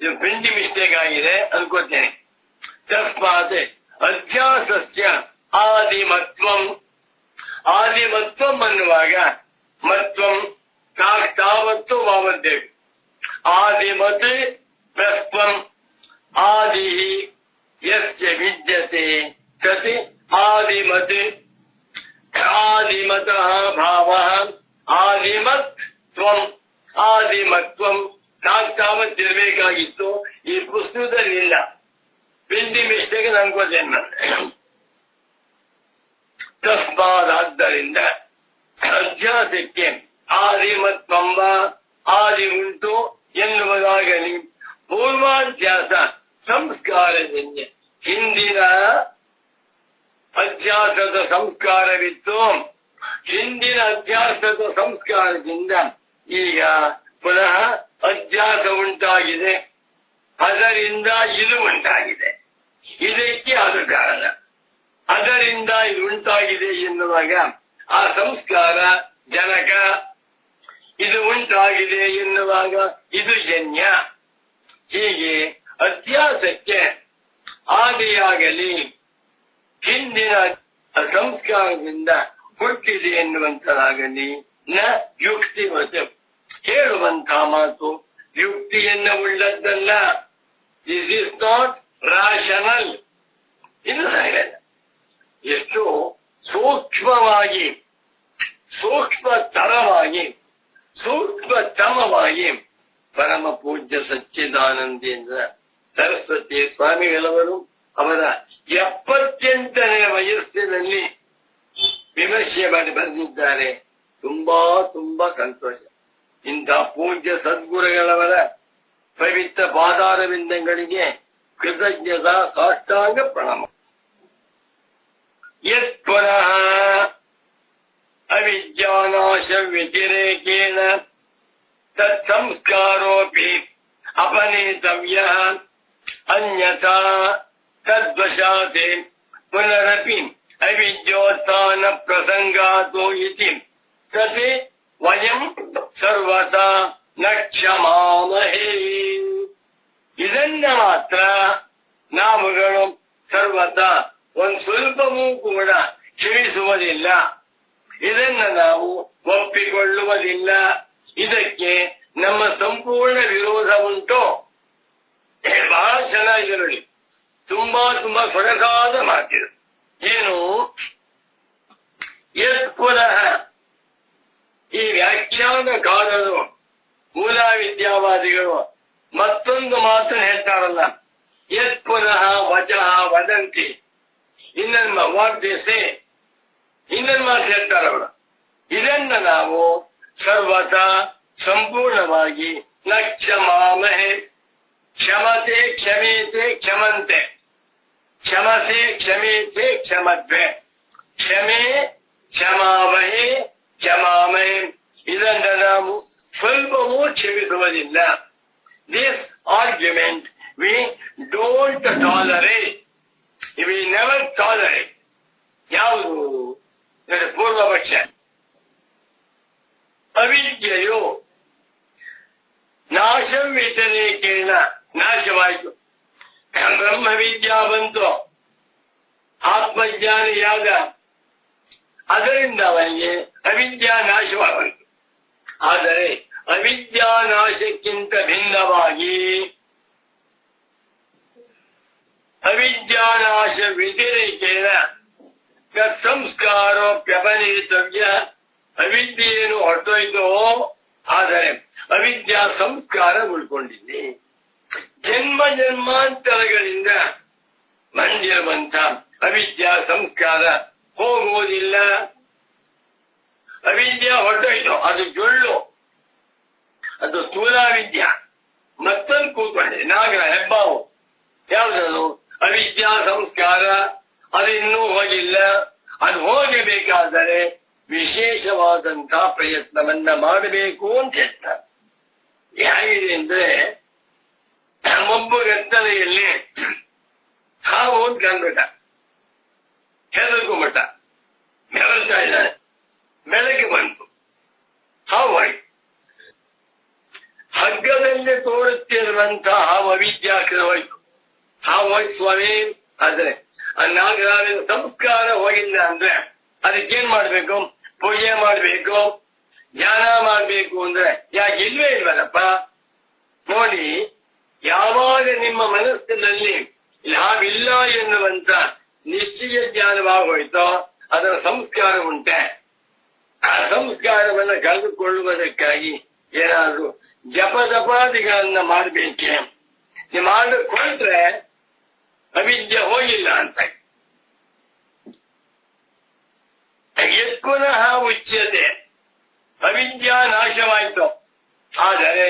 ಇದು ಪ್ರಿಂಟಿಂಗ್ ಮಿಸ್ಟೇಕ್ ಆಗಿದೆ ಅನ್ಕೋತೇನೆ. ತಸ್ಮಾತ್ ಅಧ್ಯಾಸಸ್ಯ ಆದಿಮತ್ವಂ, ಆದಿಮತ್ವಂ ಅನ್ನುವಾಗ ಮತ್ವಂ ತಾವತ್ತು ವಾಮದ್ದೇವಿ, ಆದಿಮತ್ ಪ್ರಸ್ತ್ವಂ ಆದಿ ಯಸ್ಯ ವಿದ್ಯತೆ ತತ್ ಆದಿಮತ್. ಆದಿಮತಃ ಭಾವಃ ಆದಿಮತ್ ತ್ವಂ, ಆದಿಮತ್ವಂ ತಾವತ್ತಿರಬೇಕಾಗಿತ್ತು. ಈ ಪುಸ್ತಕದಲ್ಲಿಲ್ಲ, ಪ್ರಿಂಟಿಂಗ್ ಮಿಸ್ಟೇಕ್ ಅನ್ಕೋತೇನೆ ನಾನು. ತಸ್ಮಾದಾದ್ದರಿಂದ ಅಧ್ಯಾಸಕ್ಕೆ ಆದಿಮತ್ವಂಬ, ಆದಿ ಉಂಟು ಎನ್ನುವುದಾಗಲಿ, ಪೂರ್ವಾಧ್ಯಾಸ ಸಂಸ್ಕಾರಜನ್ಯ. ಹಿಂದಿನ ಅಧ್ಯಾಸದ ಸಂಸ್ಕಾರವಿತ್ತು. ಹಿಂದಿನ ಅಧ್ಯಾಸದ ಸಂಸ್ಕಾರದಿಂದ ಈಗ ಪುನಃ ಅಧ್ಯಾಸ ಉಂಟಾಗಿದೆ. ಅದರಿಂದ ಇದು ಉಂಟಾಗಿದೆ. ಇದಕ್ಕೆ ಅದು ಕಾರಣ. ಅದರಿಂದ ಇದು ಉಂಟಾಗಿದೆ ಎನ್ನುವಾಗ ಆ ಸಂಸ್ಕಾರ ಜನಕ, ಇದು ಉಂಟಾಗಿದೆ ಎನ್ನುವಾಗ ಇದು ಜನ್ಯ. ಹೀಗೆ ಅಧ್ಯಾಸಕ್ಕೆ ಆದಿಯಾಗಲಿ ಹಿಂದಿನ ಸಂಸ್ಕಾರದಿಂದ ಹುಟ್ಟಿದೆ ಎನ್ನುವಂತದಾಗಲಿ ನ ಯುಕ್ತಿವತ. ಹೇಳುವಂತಹ ಮಾತು ಯುಕ್ತಿಯನ್ನು ಉಳ್ಳದ್ದಲ್ಲ. This is not rational. ಇದು ಹಾಗಲ್ಲ. ಎಷ್ಟು ಸೂಕ್ಷ್ಮವಾಗಿ, ಸೂಕ್ಷ್ಮತರವಾಗಿ, ಸೂಕ್ಷ್ಮತಮವಾಗಿ ಪರಮ ಪೂಜ್ಯ ಸಚ್ಚಿದಾನಂದೇಂದ್ರ ಸರಸ್ವತಿ ಸ್ವಾಮಿಗಳವರು ಅವರ 78ನೇ ವಯಸ್ಸಿನಲ್ಲಿ ವಿಮರ್ಶೆ ಮಾಡಿ ಬರೆದಿದ್ದಾರೆ. ತುಂಬಾ ಸಂತೋಷ. ಇಂಥ ಪೂಜ್ಯ ಸದ್ಗುರುಗಳವರ ಪವಿತ್ರ ಪಾದಾರವಿಂದಗಳಿಗೆ ಕೃತಜ್ಞತಾ ಸಾಷ್ಟಾಂಗ ಪ್ರಣಾಮ. ಯತ್ ಪುನಃ ಅವಿದ್ಯಾನಾಶ ವ್ಯತಿರೇಕೇನ ತತ್ಸಂಸ್ಕಾರೋಪಿ ಅಪನೇತವ್ಯ ಅನ್ಯಥಾ ತದ್ವಶಾತೆ ಪುನರಪಿ ಅವಿದ್ಯೋತ್ಥಾನ ಪ್ರಸಂಗಾತೋ ಇತಿ ತತ್ ವಯಂ ಸರ್ವತಾ ನ ಕ್ಷಮಾಮಹೇ. ಇದನ್ನ ಮಾತ್ರ ನಾವುಗಳು ಸರ್ವತಾ ಒಂದು ಸ್ವಲ್ಪವೂ ಕೂಡ ಕ್ಷಮಿಸುವುದಿಲ್ಲ. ಇದನ್ನ ನಾವು ಒಪ್ಪಿಕೊಳ್ಳುವುದಿಲ್ಲ. ಇದಕ್ಕೆ ನಮ್ಮ ಸಂಪೂರ್ಣ ವಿರೋಧ ಉಂಟು. ಬಹಳ ಚೆನ್ನಾಗಿದೆ ನೋಡಿ. ತುಂಬಾ ಸೊಗಸಾದ ಮಾತಿದು. ಏನು? ಯತ್ ಪುನಃ ಈ ವ್ಯಾಖ್ಯಾನಕಾರರು ಮೂಲ ವಿದ್ಯಾವಾದಿಗಳು ಮತ್ತೊಂದು ಮಾತು ಹೇಳ್ತಾರಲ್ಲ, ಯತ್ ಪುನಃ ವಚಃ ವದಂತಿ. ಇನ್ನೊಂದು ವಾಗ್ದೇಸೆ ಇನ್ನೊಂದು ಮಾತು ಹೇಳ್ತಾರವರು. ಇದನ್ನ ನಾವು ಸರ್ವತಾ ಸಂಪೂರ್ಣವಾಗಿ ನ ಕ್ಷಮಾಮಹೆ. ಕ್ಷಮತೆ ಕ್ಷಮೇತೆ ಕ್ಷಮಂತೆ, ಕ್ಷಮಸೆ ಕ್ಷಮೇತೆ ಕ್ಷಮತ್ವೆ, ಕ್ಷಮೆ ಕ್ಷಮಾಮಹೆ ಕ್ಷಮಾಮಹೆ. ಇದನ್ನ ನಾವು ಸ್ವಲ್ಪವೂ ಕ್ಷಮಿಸುವುದಿಲ್ಲ. This argument we don't tolerate. We never tolerate. ಯಾವುದು? ಪೂರ್ವಪಕ್ಷ. ಅವಿದ್ಯೆಯು ನಾಶ ವ್ಯತಿರೇಕೇನ ನಾಶವಾಯಿತು. ಬ್ರಹ್ಮವಿದ್ಯಾ ಬಂತು, ಆತ್ಮಜ್ಞಾನಿಯಾದ, ಅದರಿಂದ ಅವನಿಗೆ ಅವಿದ್ಯಾ ನಾಶವಾಯಿತು. ಆದರೆ ಅವಿದ್ಯಾ ನಾಶಕ್ಕಿಂತ ಭಿನ್ನವಾಗಿ ಅವಿದ್ಯಾನಾಶ ವ್ಯತಿರೇಕೇನ ಸಂಸ್ಕಾರೋಪ್ಯಪನೇತವ್ಯ. ಅವಿದ್ಯೆಯನ್ನು ಹೊರಟೋಯ್ತು, ಆದರೆ ಅವಿದ್ಯಾ ಸಂಸ್ಕಾರ ಉಳ್ಕೊಂಡಿದೆ. ಜನ್ಮ ಜನ್ಮಾಂತರಗಳಿಂದ ಬಂದಿರುವಂತ ಅವಿದ್ಯಾ ಸಂಸ್ಕಾರ ಹೋಗುವುದಿಲ್ಲ. ಅವಿದ್ಯಾ ಹೊರಟೋಯ್ತು, ಅದು ಜೊಳ್ಳು, ಅದು ಸ್ಥೂಲಾವಿದ್ಯಾ. ಮತ್ತೊಂದು ಕೂತ್ಕೊಂಡಿದೆ ನಾಗರ ಹೆಬ್ಬಾವು. ಯಾವ್ದದು? ಅವಿದ್ಯಾ ಸಂಸ್ಕಾರ. ಅದು ಇನ್ನೂ ಹೋಗಿಲ್ಲ. ಅದು ಹೋಗಬೇಕಾದರೆ ವಿಶೇಷವಾದಂತಹ ಪ್ರಯತ್ನವನ್ನ ಮಾಡಬೇಕು ಅಂತ ಹೇಳ್ತಾರೆ. ಹೇಗಿದೆ ಅಂದ್ರೆ, ಒಬ್ಬ ಗದ್ದಲೆಯಲ್ಲಿ ಹಾವು ಅಂತ ಕಂಡ್ಬಿಟ್ಟ, ಹೆದರ್ಕೊಂಡ್ಬಿಟ್ಟ, ಬೆವರ್ತಾ ಇದ್ದಾನೆ. ಬೆಳಗ್ಗೆ ಬಂತು, ಹಾವು ಹೋಯ್ತು. ಹಗ್ಗದಲ್ಲಿ ತೋರುತ್ತಿರುವಂತಹ ಹಾವು ಅವಿದ್ಯಾಕರ ಹೋಯ್ತು. ಹಾವು ಹೋಯ್ತು ಸ್ವಾಮಿ. ಆದ್ರೆ ಆ ನಾಗರಾವಿನ ಸಂಸ್ಕಾರ ಹೋಗಿಲ್ಲ ಅಂದ್ರೆ ಅದಕ್ಕೇನ್ ಮಾಡ್ಬೇಕು? ಪೂಜೆ ಮಾಡ್ಬೇಕು, ಧ್ಯಾನ ಮಾಡ್ಬೇಕು. ಅಂದ್ರೆ ಯಾಕೆ ಇಲ್ವೇ ಇಲ್ವಲ್ಲಪ್ಪ? ನೋಡಿ, ಯಾವಾಗ ನಿಮ್ಮ ಮನಸ್ಸಿನಲ್ಲಿ ನಾವಿಲ್ಲ ಎನ್ನುವಂತ ನಿಶ್ಚಯ ಜ್ಞಾನವಾಗೋಯ್ತೋ ಅದರ ಸಂಸ್ಕಾರ ಉಂಟೆ. ಆ ಸಂಸ್ಕಾರವನ್ನ ಕಳೆದುಕೊಳ್ಳುವುದಕ್ಕಾಗಿ ಏನಾದ್ರು ಜಪದಪಾದಿಗಳನ್ನ ಮಾಡ್ಬೇಕೆ? ನೀವು ಮಾಡಿಕೊಂಡ್ರೆ ಅವಿದ್ಯೆ ಹೋಗಿಲ್ಲ ಅಂತ. ಯತ್ ಪುನಃ ಉಚ್ಯತೆ, ಅವಿದ್ಯಾ ನಾಶವಾಯ್ತು. ಆದರೆ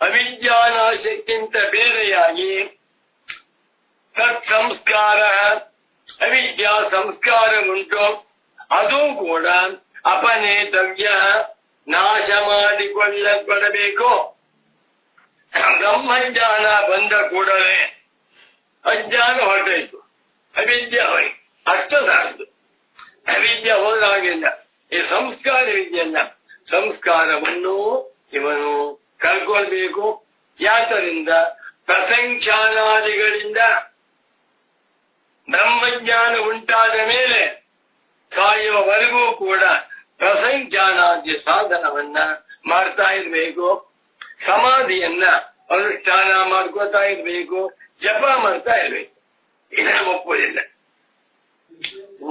ಅವಿದ್ಯಾನಾಶಕ್ಕಿಂತ ಬೇರೆಯಾಗಿ ತತ್ಸಂಸ್ಕಾರ, ಅವಿದ್ಯಾ ಸಂಸ್ಕಾರ ಉಂಟು, ಅದು ಕೂಡ ಅಪನೇತವ್ಯ, ನಾಶ ಮಾಡಿಕೊಳ್ಳಬೇಕು. ಬ್ರಹ್ಮಜ್ಞಾನ ಬಂದ ಕೂಡಲೇ ಅಜ್ಞಾನ ಹೊರಟಾಯ್ತು, ಅವಿದ್ಯೆ ಹೋಯ್ತು, ಅಷ್ಟು ಸಾಕು. ಅವಿದ್ಯೆ ಹೋದಾಗಿಲ್ಲ ಈ ಸಂಸ್ಕಾರ ವಿದ್ಯೆಯನ್ನ, ಸಂಸ್ಕಾರವನ್ನು ಇವನು ಕಳ್ಕೊಳ್ಬೇಕು. ಯಾತರಿಂದ? ಪ್ರಸಂಖ್ಯಾನಾದಿಗಳಿಂದ ಬ್ರಹ್ಮಜ್ಞಾನ ಉಂಟಾದ ಮೇಲೆ ಸಾಯುವವರೆಗೂ ಕೂಡ ಪ್ರಸಂಖ್ಯಾನಾದಿ ಸಾಧನವನ್ನ ಮಾಡ್ತಾ ಇರ್ಬೇಕು. ಸಮಾಧಿಯನ್ನ ಅನುಷ್ಠಾನ ಮಾಡ್ಕೋತಾ ಇರ್ಬೇಕು, ಜಪ ಮಾಡ್ತಾ ಇರ್ಬೇಕು. ಇದನ್ನ ಒಪ್ಪುವುದಿಲ್ಲ.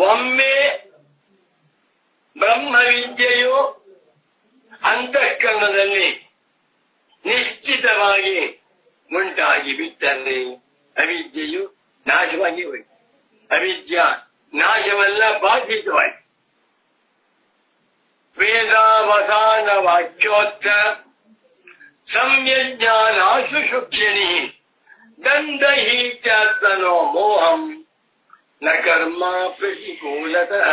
ಒಮ್ಮೆ ಬ್ರಹ್ಮವಿದ್ಯೆಯು ಅಂತಃಕರಣದಲ್ಲಿ ನಿಶ್ಚಿತವಾಗಿ ಉಂಟಾಗಿ ಬಿಟ್ಟರೆ ಅವಿದ್ಯೆಯು ನಾಶವಾಗಿ ಹೋಯಿತು. ಅವಿದ್ಯಾ ನಾಶವಲ್ಲ, ಬಾಧಿತವಾಯಿತು. ವೇದಾವಸಾನ ವಾಕ್ಯೋತ್ತ ಸಂಯಜ್ಞಾನಾಶು ಶುಕ್ಷಿಣಿ ದಂಡಹೀತ್ಯಾತ್ಮನೋ ಮೋಹಂ ನ ಕರ್ಮ ಪ್ರತಿಕೂಲತಃ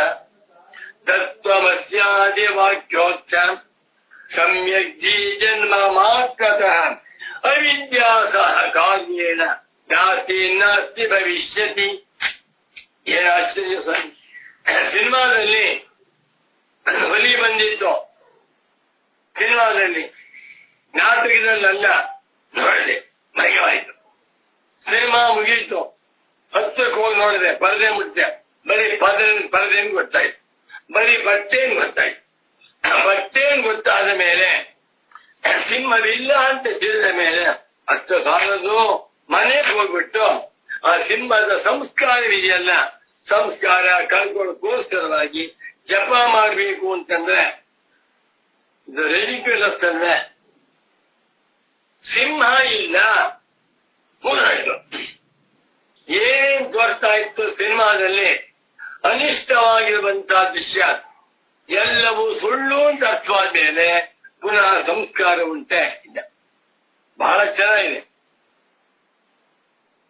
ತತ್ವಮಸ್ಯಾದಿ ವಾಕ್ಯೋತ್ತ ಸಮ್ಯಕ್ ಜನ್ಮ ಮಾತ್ರತಃ ಅವಿದ್ಯಾ ಸಹ ಕಾರ್ಯೇಣ ನಾಸ್ತಿ ನಾಸ್ತಿ ಭವಿಷ್ಯತಿ. ಏನು ಆಶ್ಚರ್ಯ ಸರ್! ಸಿನಿಮಾದಲ್ಲಿ ಹುಲಿ ಬಂದಿತ್ತು, ಸಿನಿಮಾದಲ್ಲಿ, ನಾಟಕದಲ್ಲ ನೋಡಿದೆ, ಮರೆಯಾಯಿತು. ಸಿನಿಮಾ ಮುಗೀತು, ಹತ್ತಕ್ಕೆ ಹೋಗಿ ನೋಡಿದೆ, ಪರದೆ ಮುಟ್ಟಿದೆ, ಬರೀ ಪರದೇನು ಗೊತ್ತಾಯ್ತು, ಬರೀ ಬಟ್ಟೆನ್ ಗೊತ್ತಾಯ್ತು. ಬಟ್ಟೆನ್ ಗೊತ್ತಾದ ಮೇಲೆ ಸಿಂಹವಿಲ್ಲ ಅಂತ ತಿಳಿದ ಮೇಲೆ ಅಷ್ಟು ಸಾಲದು, ಮನೆಗೆ ಹೋಗ್ಬಿಟ್ಟು ಆ ಸಿಂಹದ ಸಂಸ್ಕಾರವಿದೆಯಲ್ಲ, ಸಂಸ್ಕಾರ ಕಳ್ಕೊಳ್ಳೋಕ್ಕೋಸ್ಕರವಾಗಿ ಜಪ ಮಾಡಬೇಕು ಅಂತಂದ್ರೆ ಇದು ರೆಡಿಕ್ಯುಲಸ್ ಅಂದ್ರೆ ಸಿಂಹ ಇಲ್ಲ ಮುಗಿದು ಏನೇನ್ ತೋರ್ತಾ ಇತ್ತು ಸಿನಿಮಾದಲ್ಲಿ, ಅನಿಷ್ಟವಾಗಿರುವಂತಹ ದೃಶ್ಯ ಎಲ್ಲವೂ ಸುಳ್ಳು ಅಂತ ಅರ್ಥವಾದ ಮೇಲೆ ಪುನಃ ಸಂಸ್ಕಾರ ಉಂಟೆ ಇಲ್ಲ. ಬಹಳ ಚೆನ್ನಾಗಿದೆ.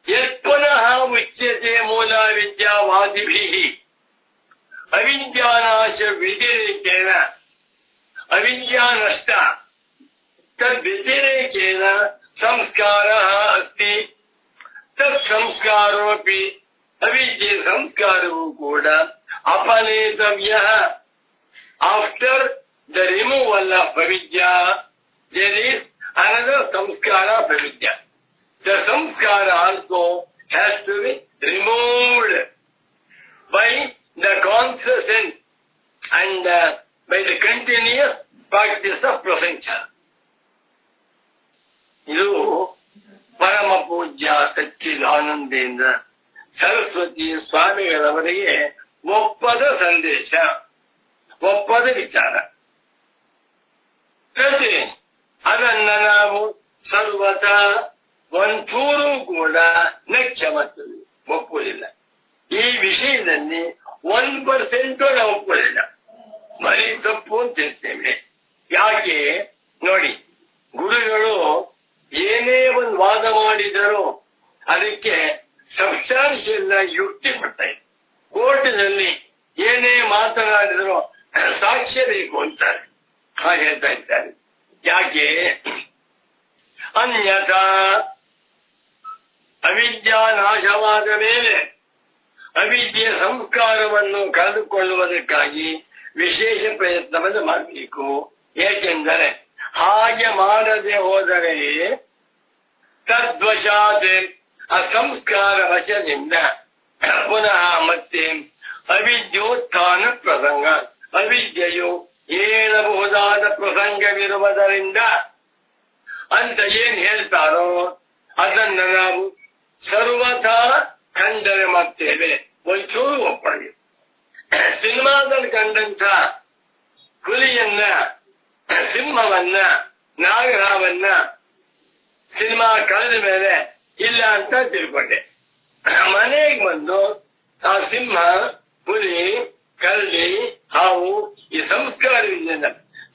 ಯತ್ಪುನಃ ಉಚ್ಯತೆ ಮೂಲ ವಿದ್ಯಾವಾದಿಭಿ ಅವಿದ್ಯಾನಾಶ ವ್ಯತಿರೇಕೇನ ಅವಿದ್ಯಾನಷ್ಟ ತದ್ವ್ಯತಿರೇಕೇನ ಸಂಸ್ಕಾರ ಅಸ್ತಿ. ತತ್ ಸಂಸ್ಕಾರೋಪಿ ಅವಿದ್ಯೆ ಸಂಸ್ಕಾರವೂ ಕೂಡ ಅಪನೇತವ್ಯ. After the removal of avidya there is another samskara of avidya. The samskara also has to be removed by the consciousness and by the continuous practice of prasancha. ಇದು ಪರಮ ಪೂಜ್ಯ ಸಚ್ಚಿದಾನಂದೇಂದ್ರ ಸರಸ್ವತಿ ಸ್ವಾಮಿಗಳವರಿಗೆ ಒಪ್ಪದ ಸಂದೇಶ, ಒಪ್ಪದ ವಿಚಾರ. ಅದನ್ನ ನಾವು ಸರ್ವತ ಒಂಚೂರು ಕೂಡ ನಕ್ಷಮತ್ತೀವಿ, ಒಪ್ಪುವುದಿಲ್ಲ. ಈ ವಿಷಯದಲ್ಲಿ 1% ನಾವು ಒಪ್ಪುವುದಿಲ್ಲ, ಬರೀ ತಪ್ಪು ಅಂತ ಹೇಳ್ತೇವೆ. ಯಾಕೆ ನೋಡಿ, ಗುರುಗಳು ಏನೇ ಒಂದು ವಾದ ಮಾಡಿದರೂ ಅದಕ್ಕೆ ಸಬ್ಸ್ಟಾನ್ಷಿಯಲ್ ಯುಕ್ತಿ ಕೊಡ್ತಾ ಇದ್ರು. ಕೋರ್ಟಿನಲ್ಲಿ ಏನೇ ಮಾತನಾಡಿದರೂ ಸಾಕ್ಷ್ಯ ಬೇಕು ಅಂತಾರೆ, ಹಾಗೆ ಹೇಳ್ತಾ ಇದ್ದಾರೆ. ಯಾಕೆ? ಅನ್ಯಥಾ ಅವಿದ್ಯಾ ನಾಶವಾದ ಮೇಲೆ ಅವಿದ್ಯೆಯ ಸಂಸ್ಕಾರವನ್ನು ಕಳೆದುಕೊಳ್ಳುವುದಕ್ಕಾಗಿ ವಿಶೇಷ ಪ್ರಯತ್ನವನ್ನು ಮಾಡಬೇಕು. ಏಕೆಂದರೆ ಹಾಗೆ ಮಾಡದೆ ಹೋದರೆ ತದ್ವಶಾತ್ ಅಸಂಸ್ಕಾರ ವಶದಿಂದ ಪುನಃ ಮತ್ತೆ ಅವಿದ್ಯೋತ್ಥಾನ ಪ್ರಸಂಗ, ಅವಿದ್ಯೆಯು ಏಳಬಹುದಾದ ಪ್ರಸಂಗವಿರುವುದರಿಂದ ಅಂತ ಏನ್ ಹೇಳ್ತಾರೋ ಅದನ್ನ ನಾವು ಸರ್ವಥಾ ಖಂಡನೆ ಮಾಡ್ತೇವೆ, ಒಂಚೂರು ಒಪ್ಪಳಿಗೆ. ಸಿನಿಮಾದಲ್ಲಿ ಕಂಡಂತ ಹುಲಿಯನ್ನ, ಸಿಂಹವನ್ನ, ನಾಗರಾವನ್ನ ಸಿನಿಮಾ ಕಳೆದ ಮೇಲೆ ಇಲ್ಲ ಅಂತ ತಿಳ್ಕೊಂಡೆ. ಮನೆಗೆ ಬಂದು ಆ ಸಿಂಹ, ಹುಲಿ, ಕರಡಿ, ಹಾವು ಈ ಸಂಸ್ಕಾರವಿಲ್ಲ.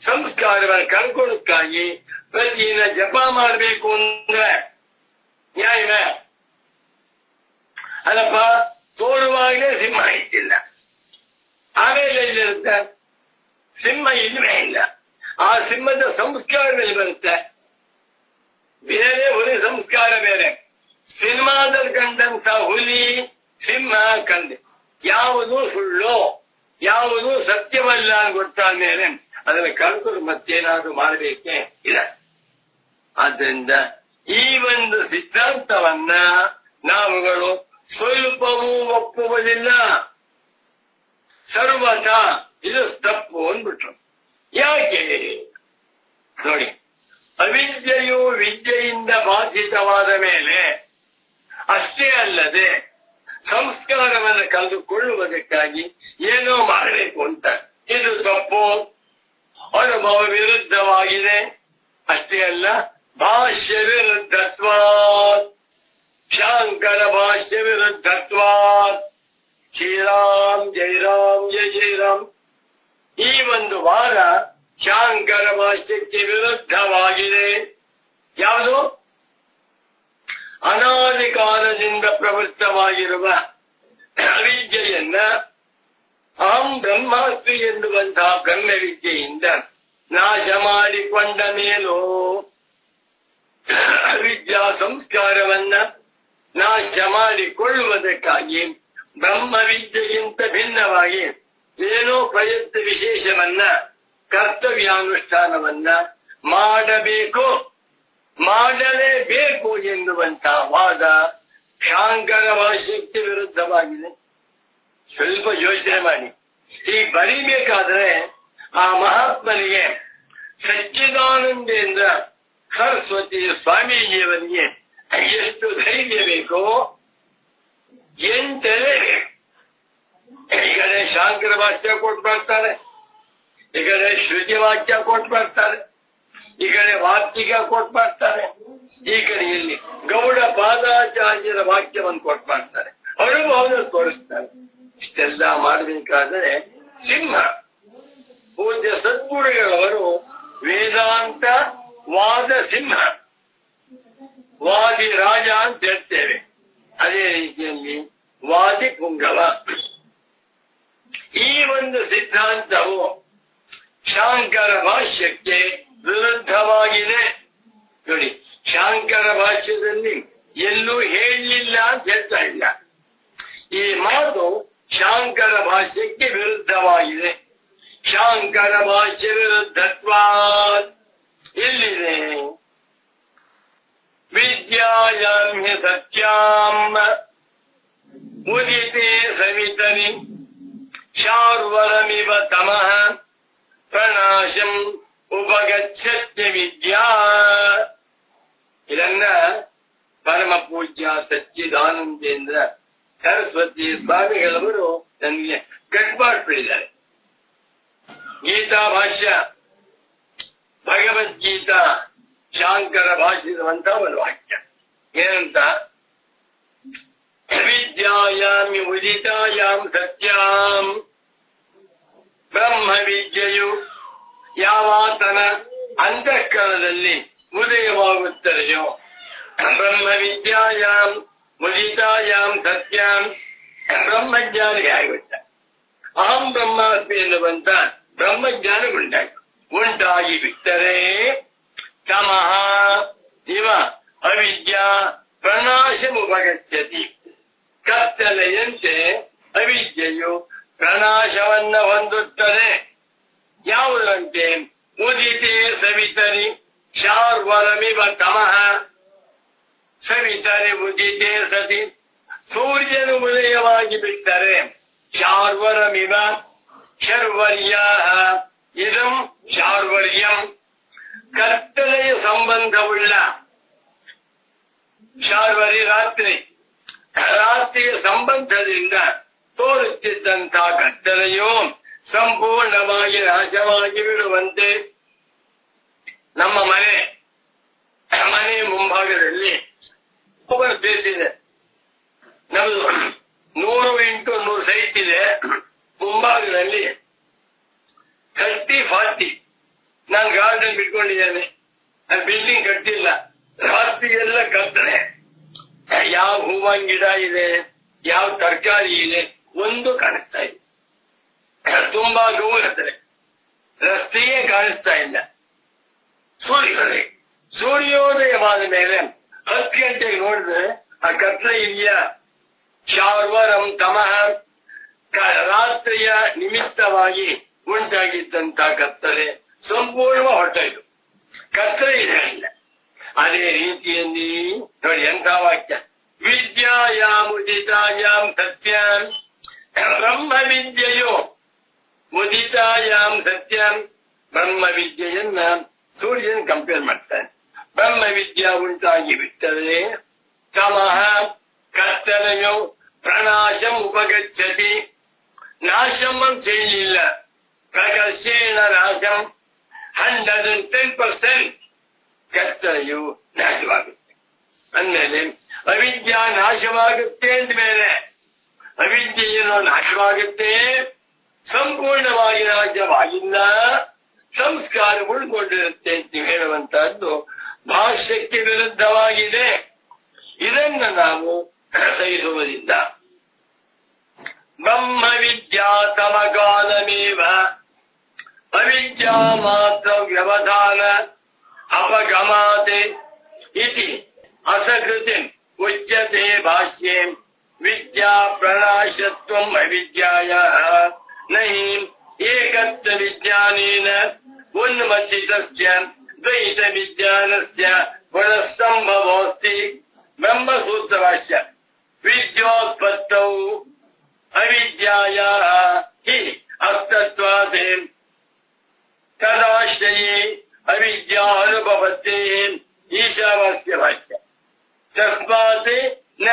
ಸಂಸ್ಕಾರವನ್ನು ಕಳ್ಕೊಳ್ಳೋಕ್ಕಾಗಿ ಪ್ರತಿದಿನ ಜಪ ಮಾಡಬೇಕು ಅಂದ್ರೆ ನ್ಯಾಯವೇ? ಅಲ್ಲಪ್ಪ, ತೋರುವಾಗಲೇ ಸಿಂಹ ಇಟ್ಟಿಲ್ಲ, ಆಮೇಲೆ ಎಲ್ಲಿರುತ್ತೆ? ಸಿಂಹ ಇಲ್ವೇ ಇಲ್ಲ. ಆ ಸಿಂಹದ ಸಂಸ್ಕಾರದಲ್ಲಿ ಬರುತ್ತೆ. ಬೇರೆ ಹುಲಿ ಸಂಸ್ಕಾರ ಬೇರೆ. ಸಿನಿಮಾದಲ್ಲಿ ಕಂಡಂತ ಹುಲಿ ಸಿಂಹ ಕಂಡೆ ಯಾವುದು ಸುಳ್ಳು, ಯಾವುದು ಸತ್ಯವಲ್ಲ ಅಂತ ಗೊತ್ತಾದ ಮೇಲೆ ಅದನ್ನ ಕಳ್ಕೊಂಡು ಮತ್ತೇನಾದ್ರೂ ಮಾಡಬೇಕೇ ಇಲ್ಲ. ಆದ್ದರಿಂದ ಈ ಒಂದು ಸಿದ್ಧಾಂತವನ್ನ ನಾವುಗಳು ಸ್ವಲ್ಪವೂ ಒಪ್ಪುವುದಿಲ್ಲ. ಸರ್ವತ ಇದು ತಪ್ಪು ಅಂದ್ಬಿಟ್ರು. ಯಾಕೆ ನೋಡಿ, ಅವಿದ್ಯೆಯು ವಿದ್ಯೆಯಿಂದ ಬಾಧಿತವಾದ ಮೇಲೆ ಅಷ್ಟೇ ಅಲ್ಲದೆ ಸಂಸ್ಕಾರವನ್ನು ಕಳೆದುಕೊಳ್ಳುವುದಕ್ಕಾಗಿ ಏನೋ ಮಾಡಬೇಕು ಅಂತ, ಇದು ತಪ್ಪು, ಅನುಭವ ವಿರುದ್ಧವಾಗಿದೆ. ಅಷ್ಟೇ ಅಲ್ಲ, ಭಾಷ್ಯ ವಿರುದ್ಧತ್ವಾತ್, ಶಾಂಕರ ಭಾಷ್ಯ ವಿರುದ್ಧತ್ವಾತ್. ಶ್ರೀರಾಮ್ ಜೈ ರಾಮ್ ಜೈ ಜೈ ರಾಮ್. ಈ ಒಂದು ವಾರ ಶಾಂಕರ ಭಾಷ್ಯಕ್ಕೆ ವಿರುದ್ಧವಾಗಿದೆ. ಯಾವುದು? ಅನಾದಿ ಕಾಲದಿಂದ ಪ್ರವೃತ್ತವಾಗಿರುವ ಅವಿದ್ಯೆಯನ್ನ ಅಹಂ ಬ್ರಹ್ಮಾಸ್ಮಿ ಎನ್ನುವಂತಹ ಬ್ರಹ್ಮವಿದ್ಯೆಯಿಂದ ನಾಶ ಮಾಡಿಕೊಂಡ ಮೇಲೂ ಅವಿದ್ಯಾ ಸಂಸ್ಕಾರವನ್ನ ನಾಶ ಮಾಡಿಕೊಳ್ಳುವುದಕ್ಕಾಗಿ ಬ್ರಹ್ಮವಿದ್ಯೆಗಿಂತ ಭಿನ್ನವಾಗಿ ಏನೋ ಪ್ರಯತ್ನ ವಿಶೇಷವನ್ನ, ಕರ್ತವ್ಯಾನುಷ್ಠಾನವನ್ನ ಮಾಡಬೇಕು, ಮಾಡಲೇಬೇಕು ಎನ್ನುವಂತಹ ವಾದ ಶಾಂಕರ ಭಾಷ್ಯಕ್ಕೆ ವಿರುದ್ಧವಾಗಿದೆ. ಸ್ವಲ್ಪ ಯೋಚನೆ ಮಾಡಿ. ಈ ಬರೀಬೇಕಾದ್ರೆ ಆ ಮಹಾತ್ಮನಿಗೆ ಸಚ್ಚಿದಾನಂದೇಂದ್ರ ಸರಸ್ವತಿ ಸ್ವಾಮೀಜಿಯವರಿಗೆ ಎಷ್ಟು ಧೈರ್ಯ ಬೇಕೋ, ಎಂಟನೇ ಬೇಕು. ಈ ಕಡೆ ಶಾಂಕರ ಭಾಷ್ಯ ಕೊಟ್ಟು ಬರ್ತಾರೆ, ಈ ಕಡೆ ಶ್ರುತಿ ವಾಕ್ಯ ಕೊಟ್ಟು ಬರ್ತಾರೆ, ಈ ಕಡೆ ವಾರ್ತಿಕ ಕೊಟ್ಟು ಬರ್ತಾರೆ, ಈ ಕಡೆಯಲ್ಲಿ ಗೌಡ ಪಾದಾಚಾರ್ಯರ ವಾಕ್ಯವನ್ನು ಕೊಟ್ಟು ಬರ್ತಾರೆ, ಅನುಭವದಲ್ಲಿ ತೋರಿಸ್ತಾರೆ. ಇಷ್ಟೆಲ್ಲ ಮಾಡಬೇಕಾದರೆ ಸಿಂಹ ಪೂಜ್ಯ ಸದ್ಗುರುಗಳವರು ವೇದಾಂತ ವಾದ ಸಿಂಹ, ವಾದಿ ರಾಜ ಅಂತ ಹೇಳ್ತೇವೆ. ಅದೇ ರೀತಿಯಲ್ಲಿ ವಾದಿ ಪುಂಗವ. ಈ ಒಂದು ಸಿದ್ಧಾಂತವು ಶಾಂಕರ ಭಾಷ್ಯಕ್ಕೆ ವಿರುದ್ಧವಾಗಿದೆ. ನೋಡಿ, ಶಾಂಕರ ಭಾಷ್ಯದಲ್ಲಿ ಎಲ್ಲೂ ಹೇಳಲಿಲ್ಲ ಅಂತ ಹೇಳ್ತಾ ಇಲ್ಲ. ಈ ಮಾತು ಶಾಂಕರ ಭಾಷ್ಯಕ್ಕೆ ವಿರುದ್ಧವಾಗಿದೆ. ಶಾಂಕರ ಭಾಷ್ಯ ವಿರುದ್ಧತ್ವಾತ್ ಎಲ್ಲಿದೆ? ವಿದ್ಯಾಯಾಂ ಹಿ ಸತ್ಯಾಂ ಉದಿತೆ ಸವಿತರಿ ಶಾರ್ವರಮಿವ ತಮಃ ಪ್ರಣಾಶಂ ಉಪಗಚ್ಛತ್ಯ ವಿದ್ಯಾ. ಇದನ್ನ ಪರಮ ಪೂಜ್ಯ ಸಚ್ಚಿದಾನಂದೇಂದ್ರ ಸರಸ್ವತಿ ಸ್ವಾಮಿಗಳವರು ನನಗೆ ಕಟ್ ಮಾಡಿಬಿಟ್ಟಿದ್ದಾರೆ. ಗೀತಾ ಭಾಷ್ಯ, ಭಗವದ್ಗೀತಾ ಶಾಂಕರ ಭಾಷಿಸುವಂತ ಒಂದು ವಾಕ್ಯ ಏನಂತ? ವಿದ್ಯಾಯಾಮಿ ಉದಿತಾಯಾಂ ಸತ್ಯಾಂ. ಬ್ರಹ್ಮ ವಿದ್ಯೆಯು ಯಾವಾತನ ಅಂತಃಕರಣದಲ್ಲಿ ಉದಯವಾಗುತ್ತದೆಯೋ, ಬ್ರಹ್ಮ ವಿದ್ಯಾಯಾಂ ಉದಿತಾಯಾಂ ಸತ್ಯಾಂ, ಬ್ರಹ್ಮಜ್ಞಾನಿ ಆಗುತ್ತೆ. ಅಹಂ ಬ್ರಹ್ಮಾಸ್ಮಿ ಎನ್ನುವಂತ ಬ್ರಹ್ಮಜ್ಞಾನ ಉಂಟಾಗಿ ಬಿಟ್ಟರೆ ತಮಃ ಇವ ಅವಿದ್ಯಾ ಪ್ರಣಾಶಮುಪಗಚ್ಚತಿ. ಕತ್ತಲೆಯಂತೆ ಅವಿದ್ಯೆಯು ಪ್ರಣಾಶವನ್ನ ಹೊಂದುತ್ತದೆ. ಯಾವುದಂತೆ? ಉದಿತೆ ಸವಿತರಿ ಶಾರ್ವರಮಿವ ತಮಃ. ಸವಿತರಿ ಉದಿತೆ ಸತಿ, ಸೂರ್ಯನು ಉದಯವಾಗಿ ಬಿಟ್ಟರೆ ಶಾರ್ವರಮಿವ ಶರ್ವರ್ಯ ಇದಂ ಶಾರ್ವರ್ಯಂ. ಕತ್ತಲೆಯ ಸಂಬಂಧವುಳ್ಳ ಶಾರ್ವರಿ ರಾತ್ರಿ, ರಾತ್ರಿಯ ಸಂಬಂಧದಿಂದ ತೋರುತ್ತಿದ್ದಂತಹ ಕತ್ತಲೆಯು ಸಂಪೂರ್ಣವಾಗಿ ನಾಶವಾಗಿ ಬಿಡುವಂತೆ ನಮ್ಮ ಮನೆ ಮುಂಭಾಗದಲ್ಲಿ ಓವರ್ ಸ್ಪೇಸ್ ಇದೆ. ನಮ್ದು 100x100 ಸೈಟ್ ಇದೆ. ಮುಂಭಾಗದಲ್ಲಿ 30-40 ಮಾಡ್ಕೊಂಡಿದ್ದೇನೆ. ಬಿಲ್ಡಿಂಗ್ ಕಟ್ಟಿಲ್ಲ, ರಾತ್ರಿ ಎಲ್ಲ ಕತ್ತಲೆ. ಯಾವ ಹೂವಿನ ಗಿಡ ಇದೆ, ಯಾವ ತರಕಾರಿ ಇದೆ, ಒಂದು ಕಾಣಿಸ್ತಾ ಇದೆ. ತುಂಬಾ ದೂರದಲ್ಲಿ ರಸ್ತೆಯೇ ಕಾಣಿಸ್ತಾ ಇಲ್ಲ. ಸೂರ್ಯೋದಯವಾದ ಮೇಲೆ 10 ಗಂಟೆಗೆ ನೋಡಿದ್ರೆ ಆ ಕತ್ತಲೆ ಇದೆಯಾ. ಶಾರ್ವರಂ ತಮಃ, ರಾತ್ರಿಯ ನಿಮಿತ್ತವಾಗಿ ಉಂಟಾಗಿದ್ದಂತ ಕತ್ತಲೆ ಸಂಪೂರ್ಣ ಹೊರಟಾಯ್ತು. ಕತ್ತಲೆ ಇದೆ ಇಲ್ಲ. ಅದೇ ರೀತಿಯಲ್ಲಿ ನೋಡಿ ಎಂಥ ವಾಕ್ಯ, ವಿದ್ಯಾಯಾಮ್ ಉದಿತಾಯಾಮ್ ಸತ್ಯಂ, ಬ್ರಹ್ಮ ವಿದ್ಯೆಯು ಉದಿತಾಯಾಮ್ ಸತ್ಯಂ, ಬ್ರಹ್ಮ ವಿದ್ಯೆಯನ್ನ ಸೂರ್ಯನ್ ಕಂಪೇರ್ ಮಾಡ್ತಾನೆ. ಬ್ರಹ್ಮ ವಿದ್ಯಾ ಉಂಟಾಗಿ ಬಿಟ್ಟರೆ ತಮಃ ಕತ್ತಲೆಯು ಪ್ರಣಾಶಂ ಉಪಗಚ್ಚತಿ, ನಾಶಂ ಅಂತ ಹೇಳಿಲ್ಲ, ಪ್ರಕರ್ಷೇಣ ನಾಶಂ 110% ಕತ್ತಲೆಯು ನಾಶವಾಗುತ್ತೆ. ಅಂದ್ಮೇಲೆ ಅವಿದ್ಯಾ ನಾಶವಾಗುತ್ತೆ ಅಂದ್ಮೇಲೆ ಅವಿದ್ಯೆಯನ್ನು ನಾಶವಾಗುತ್ತೆ, ಸಂಪೂರ್ಣವಾಗಿ ನಾಶವಾಗಿಲ್ಲ, ಸಂಸ್ಕಾರ ಉಳ್ಕೊಂಡಿರುತ್ತೆ ಅಂತ ಹೇಳುವಂತಹದ್ದು ಭಾಷ್ಯಕ್ಕೆ ವಿರುದ್ಧವಾಗಿದೆ. ಇದನ್ನು ನಾವು ಸಹಿಸುವುದಿಲ್ಲ. ಬ್ರಹ್ಮ ವಿದ್ಯಾ ತಮಗಾನಮೇವ ಅವಿದ್ಯಾ ಮಾತ್ರ ವ್ಯವಧಾನ ಅಪಗಮಾತೆ ಇತಿ ಅಸಕೃತಿ ಉಚ್ಯತೆ ಭಾಷ್ಯೆ. ವಿದ್ಯಾ ಪ್ರಣಾಶತ್ವಂ ಅವಿದ್ಯಾಯಾಃ ನಹಿ ಏಕತ್ವ ವಿಜ್ಞಾನೇನ ಉನ್ಮತ್ತಿತಸ್ಯ ದ್ವೈತ ವಿಜ್ಞಾನಸ್ಯ ಗುಣಸ್ತಂಭವೋಸ್ತಿ. ಬ್ರಹ್ಮಸೂತ್ರ ಭಾಷ್ಯ. ವಿದ್ಯೋತ್ಪತ್ತೌ ಅವಿದ್ಯಾಯಾಃ ಹಿ ಅಸ್ತತ್ವಾದೇ ತದಾಶ್ರಯೇ ಅವಿದ್ಯಾ ಅನುಭವತೆ. ಈಶಾವಾಸ್ಯ ಭಾಷ್ಯ. ತಸ್ಮಾತ್ ನ,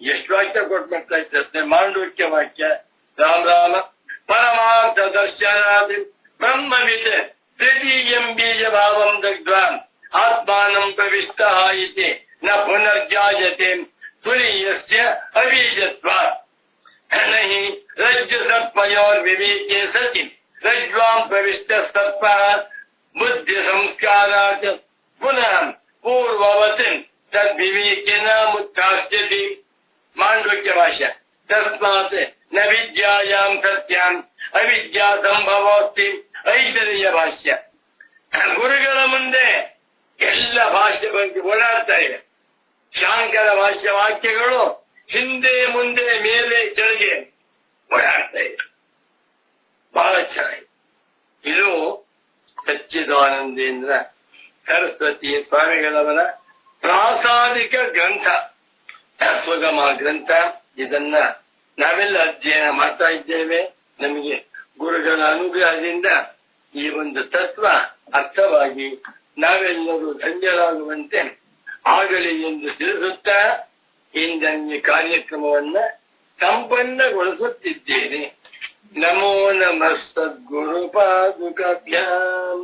ಎಷ್ಟು ವಾಕ್ಯ ಕೊಟ್ಬಿಡ್ತಾ ಇರ್ತದೆ, ಮಾಂಡೂಕ್ಯ ವಾಕ್ಯ. ರಾಮ ರಾಮ. ಪರಮಾರ್ಥ ದರ್ಶನಾದಿ ಬ್ರಹ್ಮವಿದ್ ತೃತೀಯಂ ಬೀಜಭಾವಂ ದಗ್ಧ್ವಾ ಆತ್ಮಾನಂ ಪ್ರವಿಷ್ಟಃ ಇತಿ ನ ಪುನರ್ಜಾಯತೆ ತುರೀಯಸ್ಯ ಅಬೀಜತ್ವಾತ್. ನಹಿ ರಜ್ಜು ಸರ್ಪಯೋರ್ವಿವೇಕೆ ಸತಿ ರಜ್ವಾಂ ಪ್ರವಿಷ್ಟ ಸರ್ಪ ಬುದ್ಧಿ ಸಂಸ್ಕಾರಾತ್ ಪುನಃ ಪೂರ್ವವತ್ ತದ್ವಿವೇಕೇನ ಮುತ್ಥಾಸ್ಯತಿ. ಮಾಂಡೂಕ್ಯ ಭಾಷ್ಯ. ತಸ್ಮಾತ್ ನ ವಿದ್ಯಾಯಾಂ ಸತ್ಯಾಂ ಅವಿದ್ಯಾ ಸಂಭವೋಸ್ತಿ. ಐತರೇಯ ಭಾಷ್ಯ. ಗುರುಗಳ ಮುಂದೆ ಎಲ್ಲ ಭಾಷ್ಯ ಬಗ್ಗೆ ಓಡಾಡ್ತಾ ಇದೆ. ಶಾಂಕರ ಭಾಷ್ಯ ವಾಕ್ಯಗಳು ಹಿಂದೆ ಮುಂದೆ ಮೇಲೆ ಕೆಳಗೆ ಓಡಾಡ್ತಾ ಇದೆ. ಬಹಳ ಚೆನ್ನಾಗಿ. ಇದು ಸಚ್ಚಿದಾನಂದೇಂದ್ರ ಸರಸ್ವತಿ ಸ್ವಾಮಿಗಳವರ ಪ್ರಾಸಾದಿಕ ಗ್ರಂಥ, ಸುಗಮ ಗ್ರಂಥ. ಇದನ್ನ ನಾವೆಲ್ಲ ಅಧ್ಯಯನ ಮಾಡ್ತಾ ಇದ್ದೇವೆ. ನಮಗೆ ಗುರುಗಳ ಅನುಗ್ರಹದಿಂದ ಈ ಒಂದು ತತ್ವ ಅರ್ಥವಾಗಿ ನಾವೆಲ್ಲರೂ ಧನ್ಯರಾಗುವಂತೆ ಆಗಲಿ ಎಂದು ತಿಳಿಸುತ್ತಾ ಇಂದನ್ಯ ಕಾರ್ಯಕ್ರಮವನ್ನ ಸಂಪನ್ನಗೊಳಿಸುತ್ತಿದ್ದೇನೆ. ನಮೋ ನಮಃ ಸದ್ಗುರು ಪಾದುಕಾಭ್ಯಾಂ.